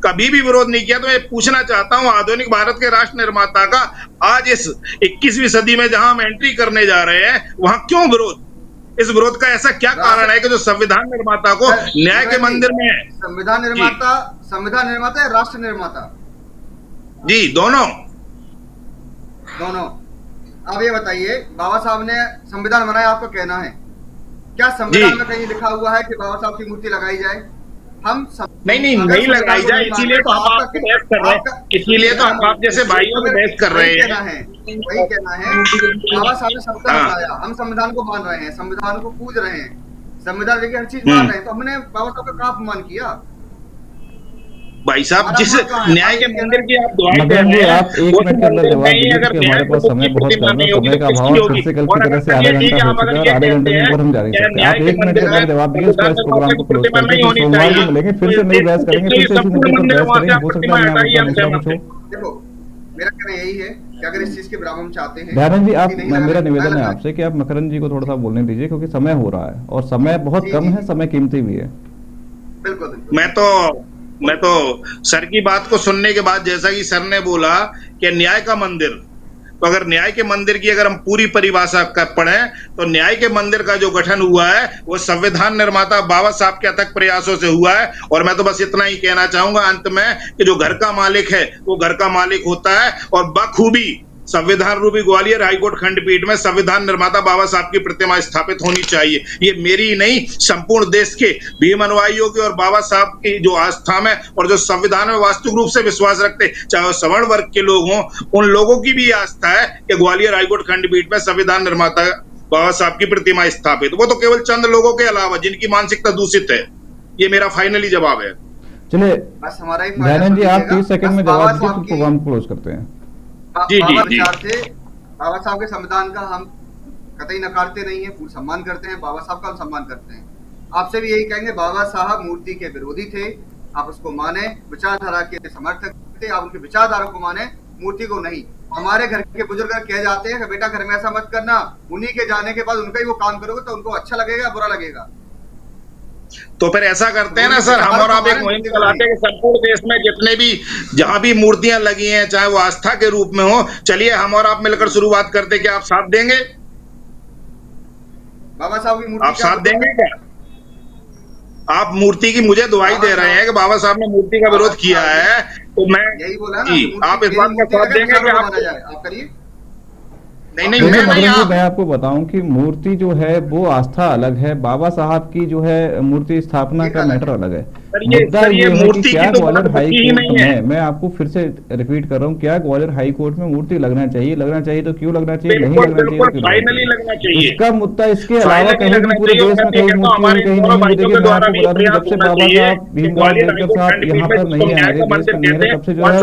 [SPEAKER 3] कभी भी विरोध नहीं किया। तो मैं पूछना चाहता हूं, आधुनिक भारत के राष्ट्र निर्माता का आज इस 21वीं सदी में जहां हम एंट्री करने जा रहे हैं, वहां क्यों विरोध? इस विरोध का ऐसा क्या कारण है कि जो संविधान निर्माता को न्याय के मंदिर में है?
[SPEAKER 4] संविधान निर्माता या राष्ट्र निर्माता?
[SPEAKER 3] जी, दोनों।
[SPEAKER 4] दोनों। अब ये बताइए, बाबा साहब ने संविधान बनाया, आपका कहना है क्या संविधान में कहीं लिखा हुआ है कि बाबा साहब की मूर्ति लगाई जाए? हम
[SPEAKER 3] नहीं लगाई जाए, इसीलिए तो हम आपसे बहस कर रहे हैं, इसीलिए तो हम आप जैसे भाइयों से बहस कर रहे हैं।
[SPEAKER 4] वही कहना है, बाबा साहब ने संविधान बनाया, हम संविधान को मान रहे हैं, संविधान को पूज रहे हैं, संविधान लेके हर चीज मान रहे हैं, तो हमने बाबा साहब का कहाँ अपमान किया?
[SPEAKER 3] भाई साहब, जिस न्याय के मंदिर की आप दुआई दे
[SPEAKER 1] मकरंद जी,
[SPEAKER 3] रहे हैं,
[SPEAKER 1] आप एक
[SPEAKER 3] वो
[SPEAKER 1] मिनट के अंदर जवाब
[SPEAKER 3] नहीं,
[SPEAKER 1] दीजिए,
[SPEAKER 3] अगर
[SPEAKER 1] क्योंकि
[SPEAKER 3] न्याय
[SPEAKER 1] हमारे पास समय बहुत
[SPEAKER 3] प्रतिमा
[SPEAKER 1] कम है,
[SPEAKER 3] नहीं होगी
[SPEAKER 1] समय
[SPEAKER 3] तो
[SPEAKER 1] का अभाव
[SPEAKER 3] किसकी
[SPEAKER 1] है, फिर
[SPEAKER 3] होगी?
[SPEAKER 1] से कल की
[SPEAKER 3] और
[SPEAKER 1] तरह
[SPEAKER 3] अगर
[SPEAKER 1] से आधा
[SPEAKER 3] चलिए ठीक
[SPEAKER 1] घंटा
[SPEAKER 3] है,
[SPEAKER 1] हो
[SPEAKER 3] आप
[SPEAKER 1] चुका
[SPEAKER 3] अगर
[SPEAKER 1] है,
[SPEAKER 3] ये
[SPEAKER 1] और आधे घंटे
[SPEAKER 3] कहते
[SPEAKER 1] से
[SPEAKER 3] हैं
[SPEAKER 1] ऊपर हम जा नहीं
[SPEAKER 3] कि
[SPEAKER 1] सकते।
[SPEAKER 3] न्याय
[SPEAKER 1] आप
[SPEAKER 3] के
[SPEAKER 1] एक मिनट के
[SPEAKER 3] मंदिर
[SPEAKER 1] अंदर
[SPEAKER 3] में
[SPEAKER 1] जवाब दीजिए, इसके बाद इस प्रोग्राम को क्लोज
[SPEAKER 3] प्रतिमा
[SPEAKER 1] करते
[SPEAKER 3] नहीं
[SPEAKER 1] हैं, फिर
[SPEAKER 3] होनी
[SPEAKER 1] सोमवार को
[SPEAKER 3] चाहिए,
[SPEAKER 1] मिलेंगे, फिर से नई बहस करेंगे, फिर से इसी मुद्दे पर बहस करेंगे, हो सकता है नया मुद्दा दूसरा कुछ हो।
[SPEAKER 4] देखो, मेरा कहना यही है कि अगर इस चीज के बराबर हम चाहते हैं,
[SPEAKER 1] दयानंद जी, आप,
[SPEAKER 4] नहीं लगाना,
[SPEAKER 1] मेरा निवेदन है
[SPEAKER 4] लगाना।
[SPEAKER 1] आपसे कि आप मकरंद जी को थोड़ा सा बोलने दीजिए, क्योंकि समय हो रहा है और समय बहुत
[SPEAKER 4] जी,
[SPEAKER 1] कम
[SPEAKER 4] जी,
[SPEAKER 1] है, समय कीमती भी है।
[SPEAKER 4] बिल्कुल बिल्कुल।
[SPEAKER 3] मैं तो सर की बात को सुनने के बाद, जैसा कि सर ने बोला कि न्याय का मंदिर, तो अगर न्याय के मंदिर की अगर हम पूरी परिभाषा का पढ़ें, तो न्याय के मंदिर का जो गठन हुआ है वो संविधान निर्माता बाबा साहब के अथक प्रयासों से हुआ है। और मैं तो बस इतना ही कहना चाहूंगा अंत में कि जो घर का मालिक है वो घर का मालिक होता है, और बखूबी संविधान रूपी ग्वालियर हाईकोर्ट खंडपीठ में संविधान निर्माता बाबा साहब की प्रतिमा स्थापित होनी चाहिए। ये मेरी ही नहीं, संपूर्ण देश के भीम अनुयायियों की और बाबा साहब की जो आस्था में और जो संविधान में वास्तविक रूप से विश्वास रखते, चाहे वो सवर्ण वर्ग के लोग हों, उन लोगों की भी आस्था है कि ग्वालियर हाईकोर्ट खंडपीठ में संविधान निर्माता बाबा साहब की प्रतिमा स्थापित, वो तो केवल चंद लोगों के अलावा जिनकी मानसिकता दूषित है। ये मेरा फाइनली जवाब है।
[SPEAKER 1] चलिए
[SPEAKER 4] बस हमारा ही
[SPEAKER 1] दयानंद जी, आप 30 सेकंड में जवाब दीजिए, फिर प्रोग्राम क्लोज करते हैं।
[SPEAKER 3] जी, जी, जी।
[SPEAKER 4] विचार से बाबा साहब के संविधान का हम कतई नकारते नहीं है, पूर्ण सम्मान करते हैं, बाबा साहब का हम सम्मान करते हैं। आपसे भी यही कहेंगे, बाबा साहब मूर्ति के विरोधी थे, आप उसको माने, विचारधारा के समर्थक थे, आप उनके विचारधारा को माने, मूर्ति को नहीं। हमारे घर के बुजुर्ग कह जाते हैं कि बेटा घर में ऐसा मत करना, उन्हीं के जाने के बाद उनका ही वो काम करोगे तो उनको अच्छा लगेगा बुरा लगेगा।
[SPEAKER 3] तो फिर ऐसा करते हैं ना सर, हम और आप एक मुहिम चलाते हैं कि संपूर्ण देश में जितने भी जहां भी मूर्तियां लगी हैं, चाहे वो आस्था के रूप में हो, चलिए हम और आप मिलकर शुरुआत करते, क्या आप साथ देंगे?
[SPEAKER 4] बाबा साहब की मूर्ति
[SPEAKER 3] आप साथ देंगे क्या? आप मूर्ति की मुझे दुआई दे रहे हैं कि बाबा साहब ने मूर्ति का विरोध किया है, तो मैं
[SPEAKER 4] यही बोला ना,
[SPEAKER 3] जी, आप इस बात का साथ देंगे कि
[SPEAKER 4] आप करिए।
[SPEAKER 3] नहीं नहीं,
[SPEAKER 1] देखिए
[SPEAKER 3] मैं नहीं,
[SPEAKER 1] मकरंद जी,
[SPEAKER 3] आप
[SPEAKER 1] मैं आपको बताऊं कि मूर्ति जो है वो आस्था अलग है, बाबा साहब की जो है मूर्ति स्थापना का मैटर अलग है। मुद्दा ये है कि क्या ग्वालियर हाई कोर्ट में, मैं आपको फिर से रिपीट कर रहा हूँ, क्या ग्वालियर हाई कोर्ट में मूर्ति लगना चाहिए? लगना चाहिए तो क्यों लगना चाहिए, नहीं लगना चाहिए तो क्यों
[SPEAKER 3] फाइनली लगना चाहिए।
[SPEAKER 1] इसका मुद्दा इसके अलावा कहीं भी पूरे देश में कहीं मूर्ति हुई कहीं नहीं हुई। देखिए मैं आपको बता दूं, जब से बाबा साहब भीमराव अम्बेडकर साहब यहाँ पर नहीं है, हमारे देश में नहीं है, तब से जो है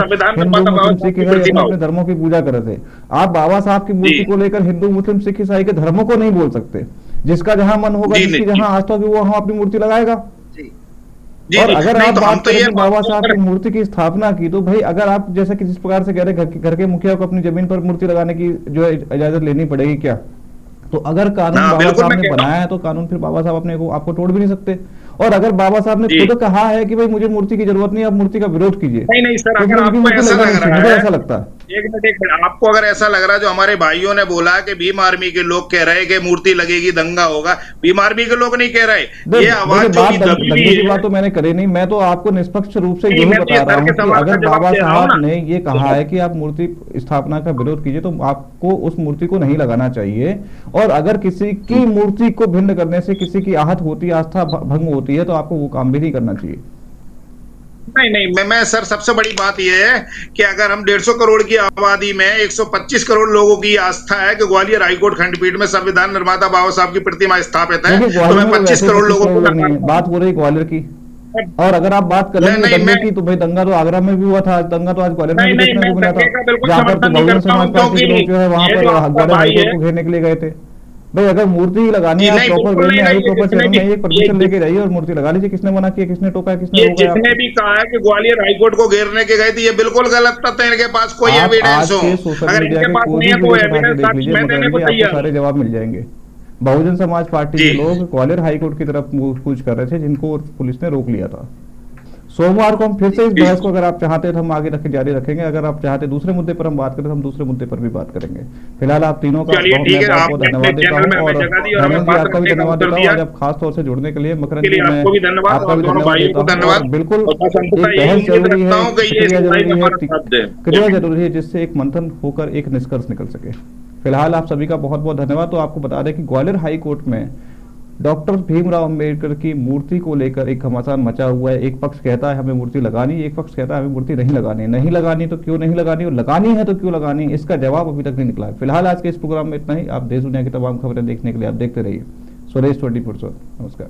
[SPEAKER 1] हिंदू मुस्लिम सिख ईसाई अपने अपने धर्मों की पूजा कर रहे थे। आप बाबा साहब की मूर्ति को लेकर हिंदू मुस्लिम सिख ईसाई के धर्मों को नहीं बोल सकते। जिसका जहां मन होगा, जिसकी जहां आस्था होगी, वो वहां अपनी मूर्ति लगाएगा। और अगर आप बात करें बाबा साहब की मूर्ति की स्थापना की, तो भाई अगर आप जैसे कि जिस प्रकार से कह रहे हैं घर के मुखिया को अपनी जमीन पर मूर्ति लगाने की जो है इजाजत लेनी पड़ेगी क्या? तो अगर कानून बाबा साहब ने बनाया है तो कानून फिर बाबा साहब अपने को आपको तोड़ भी नहीं सकते। और अगर बाबा साहब ने खुद कहा है कि भाई मुझे मूर्ति की जरूरत नहीं, आप मूर्ति का विरोध कीजिए,
[SPEAKER 3] नहीं सर,
[SPEAKER 1] तो
[SPEAKER 3] अगर आपको ऐसा लग रहा है,
[SPEAKER 1] ऐसा लगता है,
[SPEAKER 3] एक मिनट, आपको अगर ऐसा लग रहा है, जो हमारे भाइयों ने बोला कि भीम आर्मी के लोग कह रहे हैं कि मूर्ति लगेगी दंगा होगा, भीम आर्मी के लोग नहीं कह रहे। ये आवाज
[SPEAKER 1] दंगे की बात तो मैंने करी नहीं, मैं तो आपको निष्पक्ष रूप से यही बता रहा हूँ कि अगर बाबा साहब ने ये कहा है कि आप मूर्ति स्थापना का विरोध कीजिए, तो आपको उस मूर्ति को नहीं लगाना चाहिए। और अगर किसी की मूर्ति को भिन्न करने से किसी की आहत होती है, आस्था भंग होती है, तो आपको वो काम भी नहीं करना चाहिए।
[SPEAKER 3] नहीं नहीं, मैं सर, सबसे बड़ी बात यह है कि अगर हम 150 करोड़ की आबादी में 125 करोड़ लोगों की आस्था है कि ग्वालियर हाईकोर्ट खंडपीठ में संविधान निर्माता बाबा साहब की प्रतिमा स्थापित है,
[SPEAKER 1] देखिए
[SPEAKER 3] तो
[SPEAKER 1] ग्वालियर
[SPEAKER 3] मैं
[SPEAKER 1] में तो
[SPEAKER 3] 25
[SPEAKER 1] वैसे
[SPEAKER 3] करोड़
[SPEAKER 1] 25
[SPEAKER 3] लोगों
[SPEAKER 1] करोड़
[SPEAKER 3] को
[SPEAKER 1] लोग नहीं है, बात हो रही ग्वालियर की। और अगर आप बात करेंगे
[SPEAKER 3] नहीं,
[SPEAKER 1] दंगे
[SPEAKER 3] मैं
[SPEAKER 1] की, तो भाई दंगा तो आगरा में भी हुआ था, दंगा तो आज ग्वालियर में
[SPEAKER 3] नहीं
[SPEAKER 1] भी
[SPEAKER 3] नहीं,
[SPEAKER 1] देखने
[SPEAKER 3] मैं
[SPEAKER 1] को मिला था,
[SPEAKER 3] दंगे का बिल्कुल
[SPEAKER 1] जहाँ पर
[SPEAKER 3] समर्थन
[SPEAKER 1] तो
[SPEAKER 3] नहीं
[SPEAKER 1] बहुजन
[SPEAKER 3] करता
[SPEAKER 1] समाज
[SPEAKER 3] हूँ,
[SPEAKER 1] पार्टी के
[SPEAKER 3] क्योंकि
[SPEAKER 1] लोग जो है वहां
[SPEAKER 3] ये
[SPEAKER 1] पर
[SPEAKER 3] जो आपका
[SPEAKER 1] ग्वालियर
[SPEAKER 3] भाई
[SPEAKER 1] हाईकोर्ट
[SPEAKER 3] है,
[SPEAKER 1] को घेरने के लिए गए थे। भाई अगर मूर्ति ही लगानी है, आप
[SPEAKER 3] नहीं
[SPEAKER 1] प्रॉपर
[SPEAKER 3] बिल्कुल
[SPEAKER 1] वे
[SPEAKER 3] नहीं
[SPEAKER 1] में
[SPEAKER 3] नहीं,
[SPEAKER 1] आइए,
[SPEAKER 3] ये
[SPEAKER 1] प्रॉपर
[SPEAKER 3] जितने
[SPEAKER 1] चरण
[SPEAKER 3] भी
[SPEAKER 1] में आइए, परमिशन लेके जाइए और मूर्ति लगा लीजिए। किसने मना किया, किसने टोका, किसने
[SPEAKER 3] ये
[SPEAKER 1] रोका है
[SPEAKER 3] जितने
[SPEAKER 1] आपको?
[SPEAKER 3] भी कहा है कि ग्वालियर हाईकोर्ट को घेरने के गए थे, ये बिल्कुल गलत तथ्य है। इनके पास कोई
[SPEAKER 1] आप
[SPEAKER 3] एविडेंस
[SPEAKER 1] आज
[SPEAKER 3] हो,
[SPEAKER 1] के सोशल
[SPEAKER 3] अगर
[SPEAKER 1] मीडिया
[SPEAKER 3] इनके
[SPEAKER 1] के
[SPEAKER 3] पास
[SPEAKER 1] कोई
[SPEAKER 3] नहीं
[SPEAKER 1] भी
[SPEAKER 3] है तो
[SPEAKER 1] वीडियोस उठा के
[SPEAKER 3] एविडेंस
[SPEAKER 1] देख
[SPEAKER 3] साक्ष्य
[SPEAKER 1] लीजिए,
[SPEAKER 3] मैं देने
[SPEAKER 1] मकरंद
[SPEAKER 3] को
[SPEAKER 1] जी, आपको
[SPEAKER 3] तैयार हूँ।
[SPEAKER 1] सारे जवाब मिल जाएंगे। बहुजन समाज पार्टी
[SPEAKER 3] जी
[SPEAKER 1] के लोग ग्वालियर हाईकोर्ट की तरफ कूच कर रहे थे, जिनको पुलिस ने रोक लिया था। सोमवार को हम फिर से इस
[SPEAKER 3] जी
[SPEAKER 1] बहस को, अगर आप चाहते हैं तो हम आगे जारी रखेंगे। अगर आप चाहते हैं दूसरे मुद्दे पर हम बात करें तो हम दूसरे मुद्दे पर भी बात करेंगे। फिलहाल आप तीनों का
[SPEAKER 3] चलिए ठीक
[SPEAKER 1] मैं
[SPEAKER 3] है,
[SPEAKER 1] बहुत बहुत
[SPEAKER 3] आपने अपने
[SPEAKER 1] धन्यवाद देता
[SPEAKER 3] चैनल
[SPEAKER 1] हूं।
[SPEAKER 3] में हमें
[SPEAKER 1] और
[SPEAKER 3] जगह दी और हमें
[SPEAKER 1] धर्मेंद्र जी,
[SPEAKER 3] बात
[SPEAKER 1] आपका भी
[SPEAKER 3] रखने का
[SPEAKER 1] धन्यवाद
[SPEAKER 3] अवसर
[SPEAKER 1] देता हूँ
[SPEAKER 3] दिया।
[SPEAKER 1] आज आप खास तौर से जुड़ने के लिए।
[SPEAKER 3] इसके
[SPEAKER 1] मकरंद जी,
[SPEAKER 3] लिए
[SPEAKER 1] मैं
[SPEAKER 3] आपको भी धन्यवाद
[SPEAKER 1] आपका
[SPEAKER 3] और
[SPEAKER 1] भी
[SPEAKER 3] दोनों
[SPEAKER 1] धन्यवाद
[SPEAKER 3] भाइयों
[SPEAKER 1] देता
[SPEAKER 3] को
[SPEAKER 1] हूँ। और
[SPEAKER 3] धन्यवाद।
[SPEAKER 1] बिल्कुल
[SPEAKER 3] और संतता
[SPEAKER 1] एक
[SPEAKER 3] यही
[SPEAKER 1] बहस
[SPEAKER 3] उम्मीद
[SPEAKER 1] जरूरी
[SPEAKER 3] रखता
[SPEAKER 1] है,
[SPEAKER 3] हूँ कि ये इस
[SPEAKER 1] प्रक्रिया
[SPEAKER 3] लड़ाई
[SPEAKER 1] जरूरी
[SPEAKER 3] में
[SPEAKER 1] है,
[SPEAKER 3] हमारा साथ दे।
[SPEAKER 1] प्रक्रिया जरूरी है, जिससे एक मंथन होकर एक निष्कर्ष निकल सके। फिलहाल आप सभी का बहुत बहुत धन्यवाद। तो आपको बता दें कि ग्वालियर हाई कोर्ट में डॉक्टर भीमराव अंबेडकर की मूर्ति को लेकर एक घमासान मचा हुआ है। एक पक्ष कहता है हमें मूर्ति लगानी, एक पक्ष कहता है हमें मूर्ति नहीं लगानी। नहीं लगानी तो क्यों नहीं लगानी, और लगानी है तो क्यों लगानी, इसका जवाब अभी तक नहीं निकला है। फिलहाल आज के इस प्रोग्राम में इतना ही। आप देश दुनिया की तमाम खबरें देखने के लिए आप देखते रहिए स्वदेश 24/7। नमस्कार।